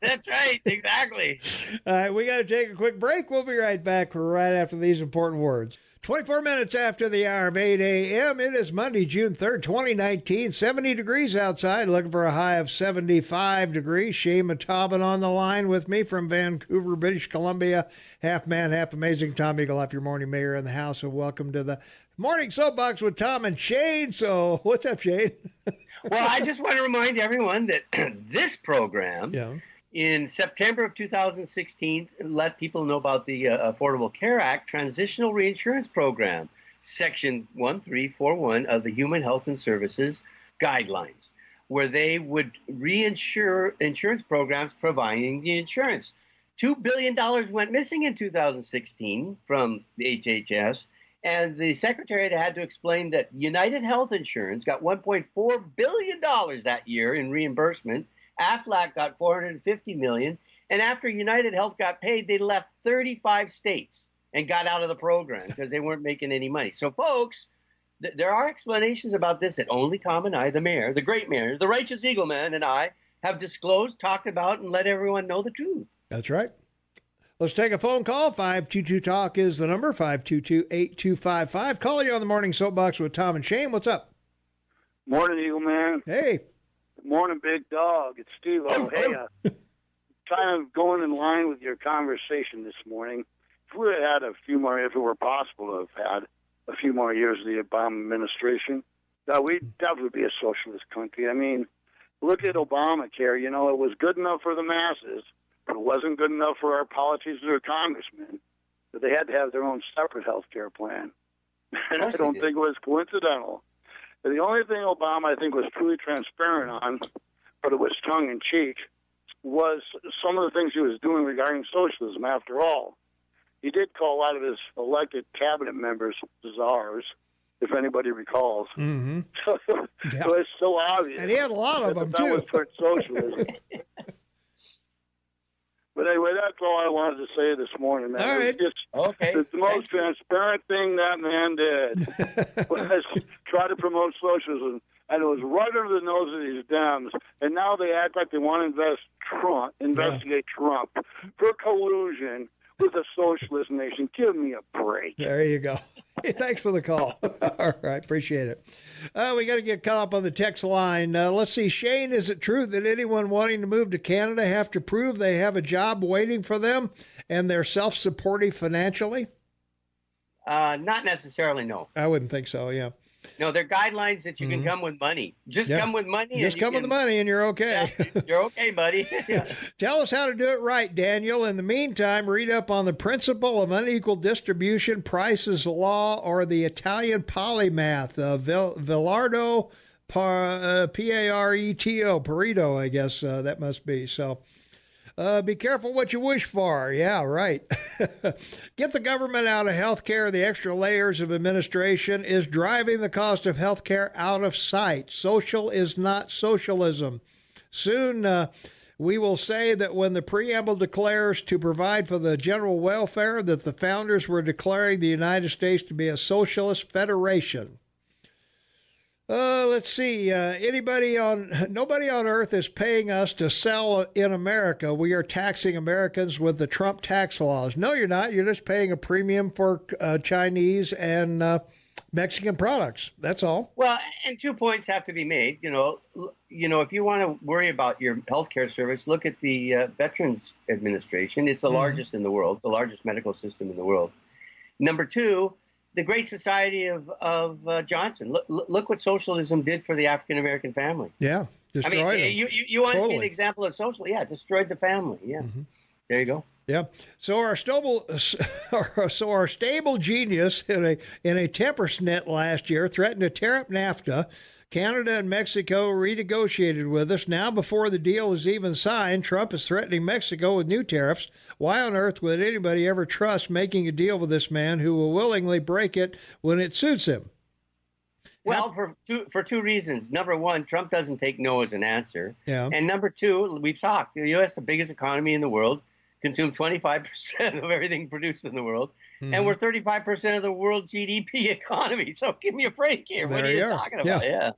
That's right, exactly. All right, we got to take a quick break. We'll be right back right after these important words. 24 minutes after the hour of 8 a.m., it is Monday, June 3rd, 2019, 70 degrees outside, looking for a high of 75 degrees. Shane Matobin on the line with me from Vancouver, British Columbia. Half man, half amazing. Tom Eagle, your morning mayor in the house, and welcome to the Morning Soapbox with Tom and Shane. So what's up, Shane? Well, I just want to remind everyone that this program in September of 2016 let people know about the Affordable Care Act Transitional Reinsurance Program, Section 1341 of the Human Health and Services Guidelines, where they would reinsure insurance programs providing the insurance. $2 billion went missing in 2016 from the HHS. And the Secretariat had to explain that United Health Insurance got $1.4 billion that year in reimbursement. Aflac got $450 million. And after United Health got paid, they left 35 states and got out of the program because they weren't making any money. So, folks, there are explanations about this that only Tom and I, the mayor, the great mayor, the righteous Eagle Man, and I have disclosed, talked about, and let everyone know the truth. That's right. Let's take a phone call. 522-TALK is the number, 522-8255. Call you on the Morning Soapbox with Tom and Shane. What's up? Morning, Eagle Man. Hey. Morning, Big Dog. It's Steve. Oh, hey, kind of going in line with your conversation this morning. If we had a few more, if it were possible to have had a few more years of the Obama administration, we'd definitely be a socialist country. I mean, look at Obamacare. You know, it was good enough for the masses. But it wasn't good enough for our politicians or congressmen, that they had to have their own separate health care plan. And I don't think it was coincidental. And the only thing Obama, I think, was truly transparent on, but it was tongue-in-cheek, was some of the things he was doing regarding socialism. After all, he did call a lot of his elected cabinet members czars, if anybody recalls. Mm-hmm. So it's so obvious. And he had a lot of them, that too. was towards socialism. But anyway, that's all I wanted to say this morning, man. All right. It's the most transparent thing that man did was try to promote socialism. And it was right under the nose of these Dems. And now they act like they want to investigate Trump for collusion with a socialist nation. Give me a break. There you go. Hey, thanks for the call. All right, appreciate it. We got to get caught up on the text line. Let's see, Shane, is it true that anyone wanting to move to Canada have to prove they have a job waiting for them and they're self-supporting financially? Not necessarily, no. I wouldn't think so, yeah. No, they're guidelines that you can come with money. Just come with money. Just come with the money and you're okay. Yeah, you're okay, buddy. Tell us how to do it right, Daniel. In the meantime, read up on the principle of unequal distribution, Price's Law, or the Italian polymath, Villardo Pareto, Pareto, I guess that must be. So be careful what you wish for. Yeah, right. Get the government out of health care. The extra layers of administration is driving the cost of health care out of sight. Social is not socialism. Soon we will say that when the preamble declares to provide for the general welfare, that the founders were declaring the United States to be a socialist federation. Let's see. Nobody on earth is paying us to sell in America. We are taxing Americans with the Trump tax laws. No, you're not. You're just paying a premium for Chinese and Mexican products. That's all. Well, and 2 points have to be made. You know, if you want to worry about your health care service, look at the Veterans Administration. It's the largest in the world, the largest medical system in the world. Number two, the Great Society of Johnson. Look what socialism did for the African American family. Yeah, destroyed them. You want to see an example of socialism? Yeah, destroyed the family. Yeah, there you go. Yeah. So our stable genius in a temper snit last year threatened to tear up NAFTA. Canada and Mexico renegotiated with us. Now, before the deal is even signed, Trump is threatening Mexico with new tariffs. Why on earth would anybody ever trust making a deal with this man who will willingly break it when it suits him? Well, for two reasons. Number one, Trump doesn't take no as an answer. Yeah. And number two, we've talked. The U.S., the biggest economy in the world, consume 25% of everything produced in the world. Mm-hmm. And we're 35% of the world GDP economy. So give me a break here. What are you talking about? Yeah.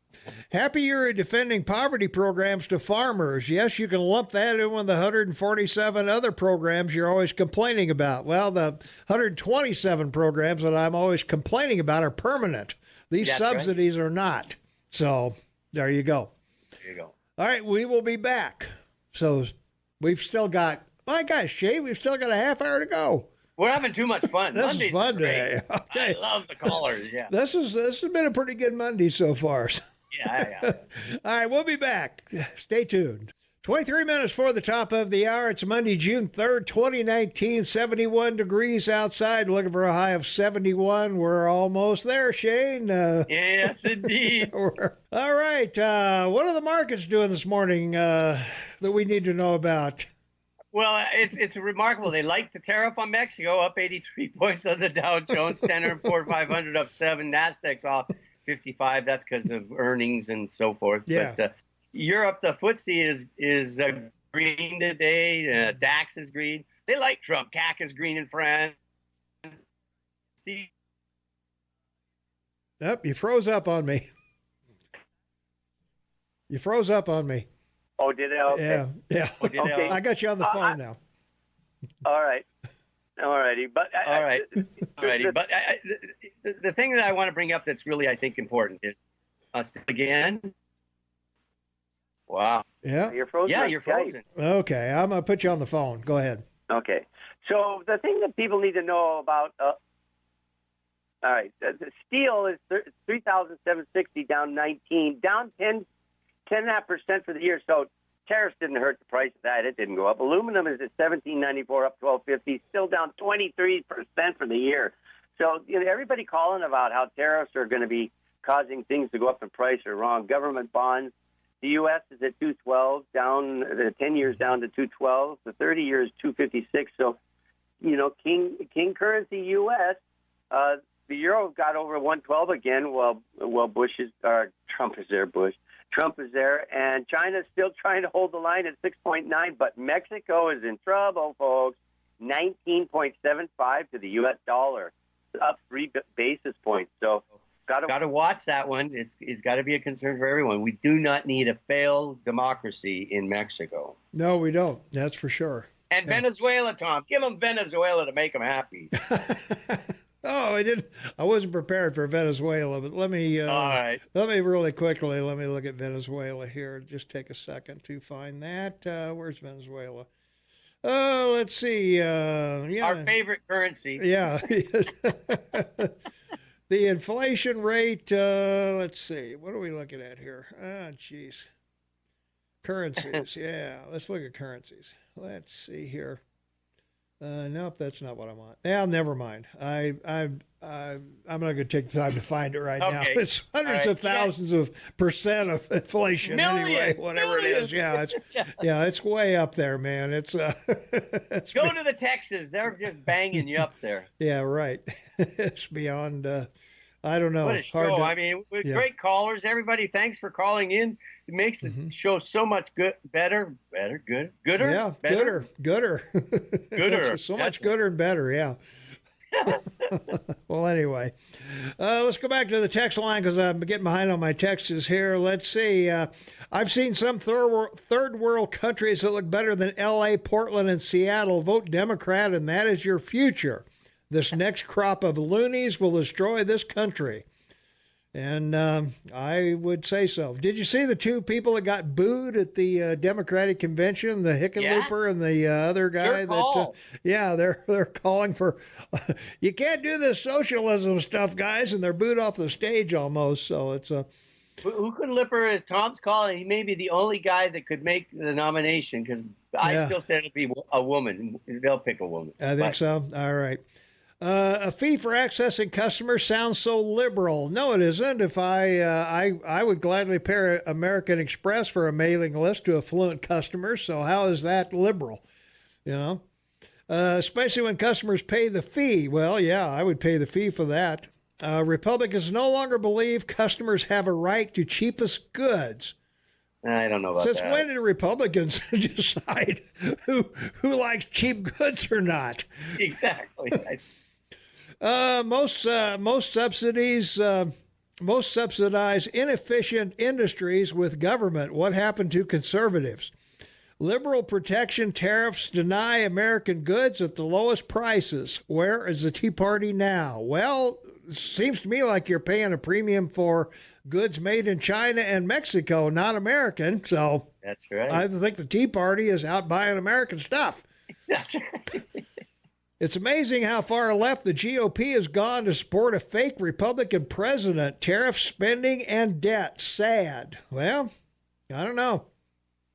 Happy you're defending poverty programs to farmers. Yes, you can lump that in with the 147 other programs you're always complaining about. Well, the 127 programs that I'm always complaining about are permanent. These subsidies are not. So there you go. There you go. All right, we will be back. So we've still got, my gosh, Shay, we've still got a half hour to go. We're having too much fun. This is fun day. Okay. I love the callers. Yeah. This has been a pretty good Monday so far. Yeah. All right, we'll be back. Stay tuned. 23 minutes for the top of the hour. It's Monday, June 3rd, 2019, 71 degrees outside. Looking for a high of 71. We're almost there, Shane. Yes, indeed. All right. What are the markets doing this morning that we need to know about? Well, it's remarkable. They like the tariff on Mexico, up 83 points on the Dow Jones, Standard & Poor's 500 up 7, Nasdaq's off 55. That's because of earnings and so forth. Yeah. But Europe, the FTSE is green today. DAX is green. They like Trump. CAC is green in France. Yep, you froze up on me. Oh, did I? Okay. Yeah. Oh, did okay. I got you on the phone now. All right. All righty. But all right. But the thing that I want to bring up that's really, I think, important is again. Wow. Yeah. You're frozen. Yeah, you're frozen. Okay, I'm going to put you on the phone. Go ahead. Okay. So the thing that people need to know about, all right, the steel is 3,760 down 19, down 10.5% for the year. So tariffs didn't hurt the price of that. It didn't go up. Aluminum is at 17.94, up 12.50, still down 23% for the year. So everybody calling about how tariffs are going to be causing things to go up in price are wrong. Government bonds, the U.S. is at 212, down the 10 years down to 212. The 30 years 256. So, king currency U.S. The euro got over 112 again. Well, Trump is there. Trump is there, and China's still trying to hold the line at 6.9. But Mexico is in trouble, folks. 19.75 to the U.S. dollar, up 3 basis points. So. Got to watch that one. It's got to be a concern for everyone. We do not need a failed democracy in Mexico. No, we don't. That's for sure. And Venezuela, Tom. Give them Venezuela to make them happy. Oh, I wasn't prepared for Venezuela, but let me. All right. Let me really quickly. Let me look at Venezuela here. Just take a second to find that. Where's Venezuela? Let's see. Our favorite currency. Yeah. The inflation rate, let's see. What are we looking at here? Jeez. Currencies. Yeah, let's look at currencies. Let's see here. Nope, that's not what I want. Yeah, never mind. I'm not going to take the time to find it right now. It's hundreds of thousands of percent of inflation. Millions, anyway, whatever millions. it is. Yeah, it's way up there, man. It's Go to the Texas. They're just banging you up there. Yeah, right. It's beyond. I don't know. What a show! I mean, great callers. Everybody, thanks for calling in. It makes the show so much gooder. Yeah, better? Gooder. So much gooder and better. Yeah. Well, anyway, let's go back to the text line because I'm getting behind on my texts here. Let's see. I've seen some third world countries that look better than L.A., Portland, and Seattle. Vote Democrat, and that is your future. This next crop of loonies will destroy this country. And I would say so. Did you see the two people that got booed at the Democratic convention, the Hickenlooper and the other guy? They're calling for, you can't do this socialism stuff, guys, and they're booed off the stage almost. So it's a. Hickenlooper, as Tom's calling, he may be the only guy that could make the nomination because I still said it'll be a woman. They'll pick a woman. I think so. All right. A fee for accessing customers sounds so liberal. No, it isn't. If I would gladly pay American Express for a mailing list to affluent customers. So how is that liberal? You know, especially when customers pay the fee. Well, yeah, I would pay the fee for that. Republicans no longer believe customers have a right to cheapest goods. I don't know about that. Since when did Republicans decide who likes cheap goods or not? Exactly. Most subsidize inefficient industries with government. What happened to conservatives? Liberal protection tariffs deny American goods at the lowest prices. Where is the Tea Party now? Well, it seems to me like you're paying a premium for goods made in China and Mexico, not American. So that's right. I think the Tea Party is out buying American stuff. That's right. It's amazing how far left the GOP has gone to support a fake Republican president. Tariff spending and debt. Sad. Well, I don't know.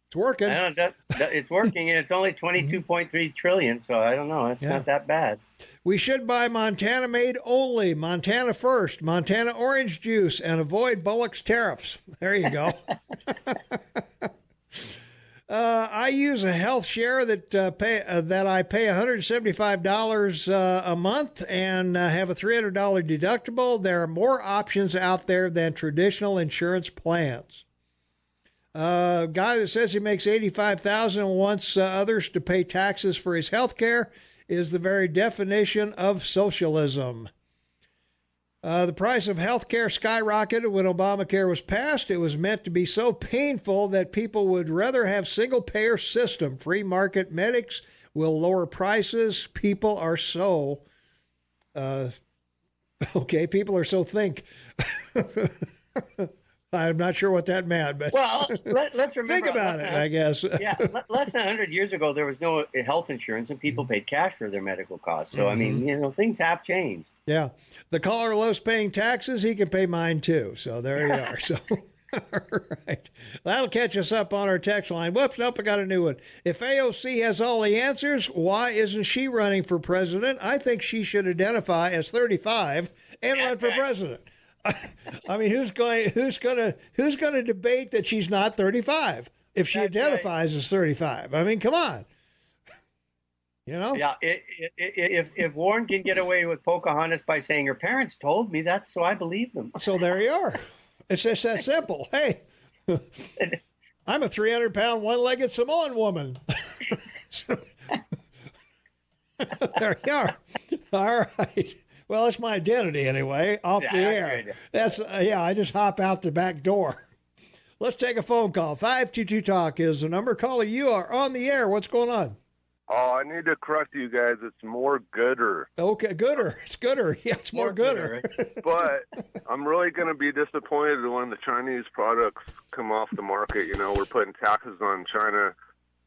It's working. It's working, and it's only $22.3 trillion, so I don't know. It's not that bad. We should buy Montana made only, Montana first, Montana orange juice, and avoid Bullock's tariffs. There you go. I use a health share that I pay $175 a month and have a $300 deductible. There are more options out there than traditional insurance plans. A guy that says he makes $85,000 and wants others to pay taxes for his health care is the very definition of socialism. The price of health care skyrocketed when Obamacare was passed. It was meant to be so painful that people would rather have single-payer system. Free market medics will lower prices. People are so... people are so think. I'm not sure what that meant, but well, let's remember. Think about it, I guess. Less than 100 years ago, there was no health insurance, and people paid cash for their medical costs. So, I mean, things have changed. Yeah. The caller loves paying taxes. He can pay mine, too. So there you are. So, all right. That'll catch us up on our text line. Whoops, nope, I got a new one. If AOC has all the answers, why isn't she running for president? I think she should identify as 35 and run for president. I mean, who's going to debate that she's not 35 if she identifies as 35? I mean, come on. You know? Yeah. If Warren can get away with Pocahontas by saying her parents told me that, so I believe them. So there you are. It's just that simple. Hey, I'm a 300-pound, one-legged Samoan woman. There you are. All right. Well, it's my identity anyway, off the air. That's I just hop out the back door. Let's take a phone call. 522-TALK is the number. Caller, you are on the air. What's going on? Oh, I need to correct you guys. It's more gooder. Okay, gooder. It's gooder. Yeah, it's more gooder. But I'm really going to be disappointed when the Chinese products come off the market. You know, we're putting taxes on China.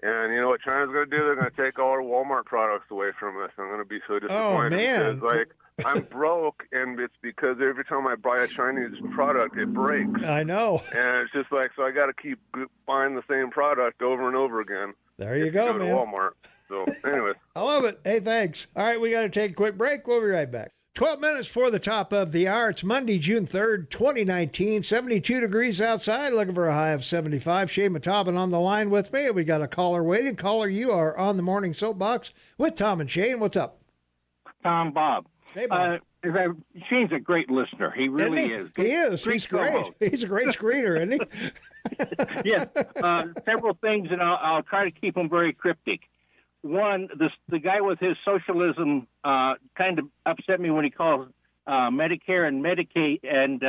And you know what China's going to do? They're going to take all our Walmart products away from us. I'm going to be so disappointed. Oh, man. Because, like, I'm broke, and it's because every time I buy a Chinese product, it breaks. I know. And it's just like, so I got to keep buying the same product over and over again. There you go, man. To Walmart. So, anyways. I love it. Hey, thanks. All right, we got to take a quick break. We'll be right back. 12 minutes for the top of the hour. It's Monday, June 3rd, 2019. 72 degrees outside, looking for a high of 75. Shay Matobin on the line with me. We got a caller waiting. Caller, you are on the Morning Soapbox with Tom and Shane. What's up? Tom, Bob. Hey, Bob. Shane's a great listener. He really is. He is. He's great. He's a great screener, isn't he? Yes. Several things, and I'll try to keep them very cryptic. One, the guy with his socialism kind of upset me when he calls Medicare and Medicaid and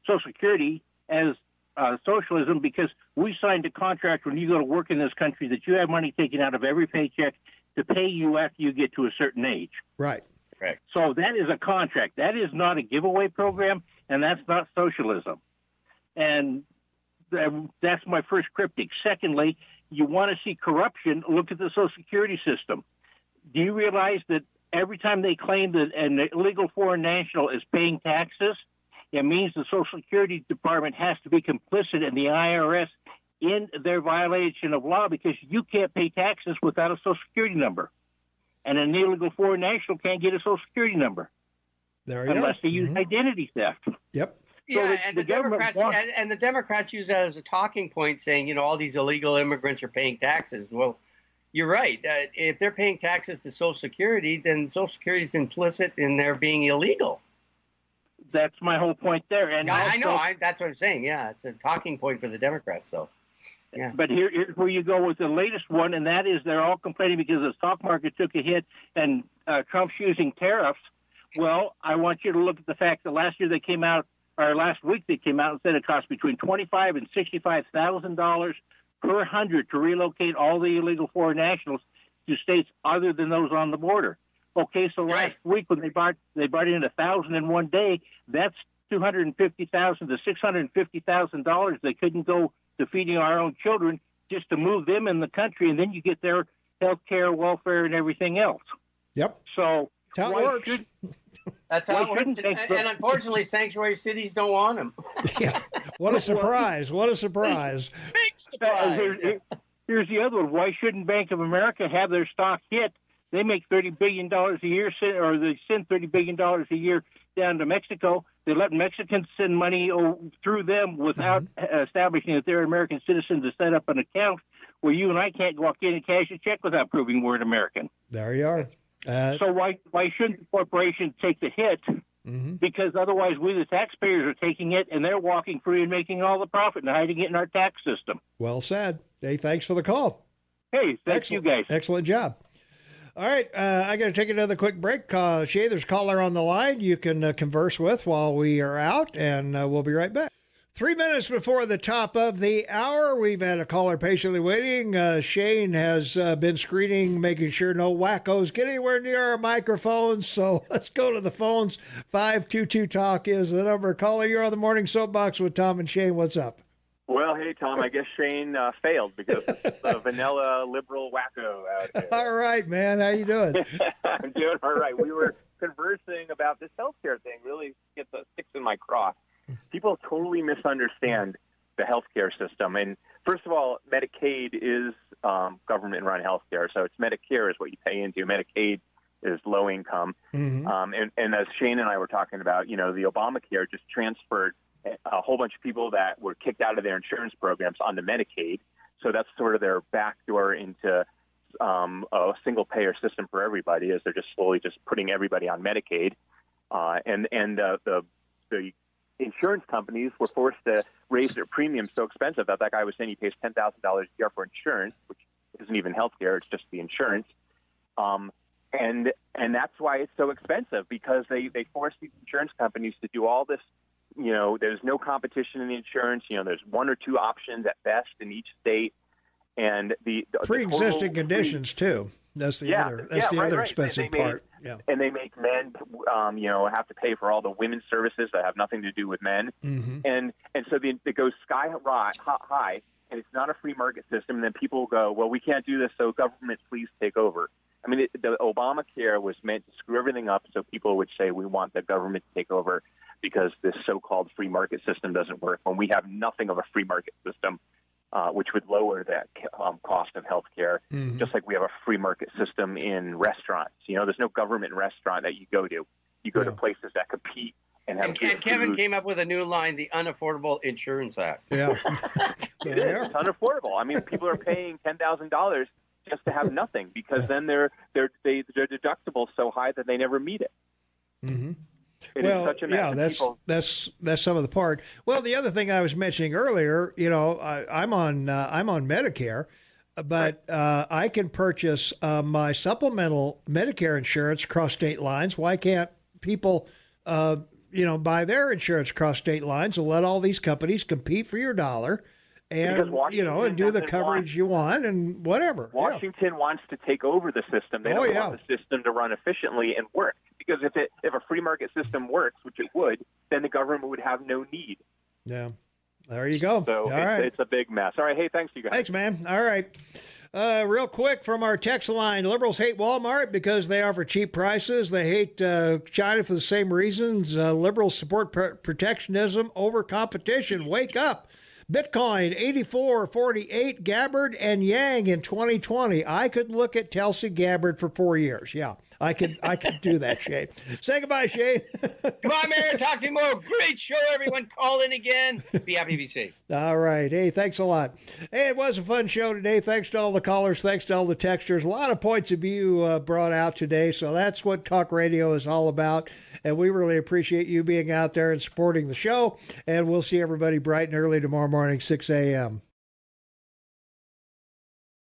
Social Security as socialism, because we signed a contract when you go to work in this country that you have money taken out of every paycheck to pay you after you get to a certain age. Right. Right. So that is a contract. That is not a giveaway program. and that's not socialism. And that's my first cryptic. Secondly, you want to see corruption, look at the Social Security system. Do you realize that every time they claim that an illegal foreign national is paying taxes, it means the Social Security Department has to be complicit in the IRS in their violation of law, because you can't pay taxes without a Social Security number. And an illegal foreign national can't get a Social Security number unless they use identity theft. Yep. Yeah, So and the Democrats use that as a talking point, saying, all these illegal immigrants are paying taxes. Well, you're right. If they're paying taxes to Social Security, then Social Security is implicit in their being illegal. That's my whole point there. And I know. That's what I'm saying. Yeah, it's a talking point for the Democrats. So, yeah. But here's where you go with the latest one, and that is they're all complaining because the stock market took a hit and Trump's using tariffs. Well, I want you to look at the fact that last week they came out and said it cost between $25,000 and $65,000 per 100 to relocate all the illegal foreign nationals to states other than those on the border. Okay, so last week when they brought in 1,000 in one day, that's $250,000 to $650,000 they couldn't go to feeding our own children just to move them in the country, and then you get their health care, welfare, and everything else. Yep. So that's how it works. That's how it works. And unfortunately, sanctuary cities don't want them. Yeah. What a surprise. What a surprise. Big surprise. Here's the other one. Why shouldn't Bank of America have their stock hit? They make $30 billion a year, or they send $30 billion a year down to Mexico. They let Mexicans send money through them without establishing that they're American citizens to set up an account where you and I can't walk in and cash a check without proving we're an American. There you are. So why shouldn't the corporation take the hit? Because otherwise we, the taxpayers, are taking it, and they're walking free and making all the profit and hiding it in our tax system. Well said. Hey, thanks for the call. Hey, thanks you guys. Excellent job. All right, I got to take another quick break. Shay, there's a caller on the line you can converse with while we are out, and we'll be right back. 3 minutes before the top of the hour, we've had a caller patiently waiting. Shane has been screening, making sure no wackos get anywhere near our microphones. So let's go to the phones. 522-TALK is the number. Caller, you're on the Morning Soapbox with Tom and Shane. What's up? Well, hey, Tom, I guess Shane failed because it's the vanilla liberal wacko out there. All right, man. How you doing? I'm doing all right. We were conversing about this healthcare thing. Really gets sticks in my craw. People totally misunderstand the healthcare system. And first of all, Medicaid is government-run healthcare, so it's Medicare is what you pay into. Medicaid is low income. And as Shane and I were talking about, the Obamacare just transferred a whole bunch of people that were kicked out of their insurance programs onto Medicaid. So that's sort of their backdoor into a single-payer system for everybody, as they're just slowly just putting everybody on Medicaid. And the insurance companies were forced to raise their premiums so expensive that guy was saying he pays $10,000 a year for insurance, which isn't even health care, it's just the insurance. And that's why it's so expensive, because they force these insurance companies to do all this. There's no competition in the insurance. There's one or two options at best in each state, and the pre-existing conditions too. That's the other expensive part. Yeah, and they make men, have to pay for all the women's services that have nothing to do with men, and so it goes sky high, and it's not a free market system. And then people go, well, we can't do this, so government, please take over. I mean, the Obamacare was meant to screw everything up, so people would say we want the government to take over because this so-called free market system doesn't work, when we have nothing of a free market system, which would lower that cost of health care, just like we have a free market system in restaurants. There's no government restaurant that you go to. You go to places that compete and have And Kevin came up with a new line, the Unaffordable Insurance Act. Yeah. It is. It's unaffordable. I mean, people are paying $10,000 just to have nothing, because then their deductible is so high that they never meet it. Well, yeah, that's some of the part. Well, the other thing I was mentioning earlier, I'm on Medicare, but I can purchase my supplemental Medicare insurance across state lines. Why can't people, buy their insurance across state lines and let all these companies compete for your dollar? And, and do the coverage you want and whatever. Washington wants to take over the system. They don't want the system to run efficiently and work. Because if a free market system works, which it would, then the government would have no need. Yeah. There you go. So it's a big mess. All right. Hey, thanks, you guys. Thanks, man. All right. Real quick from our text line, liberals hate Walmart because they offer cheap prices. They hate China for the same reasons. Liberals support protectionism over competition. Wake up. Bitcoin, 84.48, Gabbard and Yang in 2020. I could look at Tulsi Gabbard for 4 years. Yeah, I could do that, Shane. Say goodbye, Shane. Come on, Mayor, talk to me more. Great show, everyone. Call in again. Be happy, be safe. All right. Hey, thanks a lot. Hey, it was a fun show today. Thanks to all the callers. Thanks to all the texters. A lot of points of view brought out today. So that's what talk radio is all about. And we really appreciate you being out there and supporting the show. And we'll see everybody bright and early tomorrow morning, 6 a.m.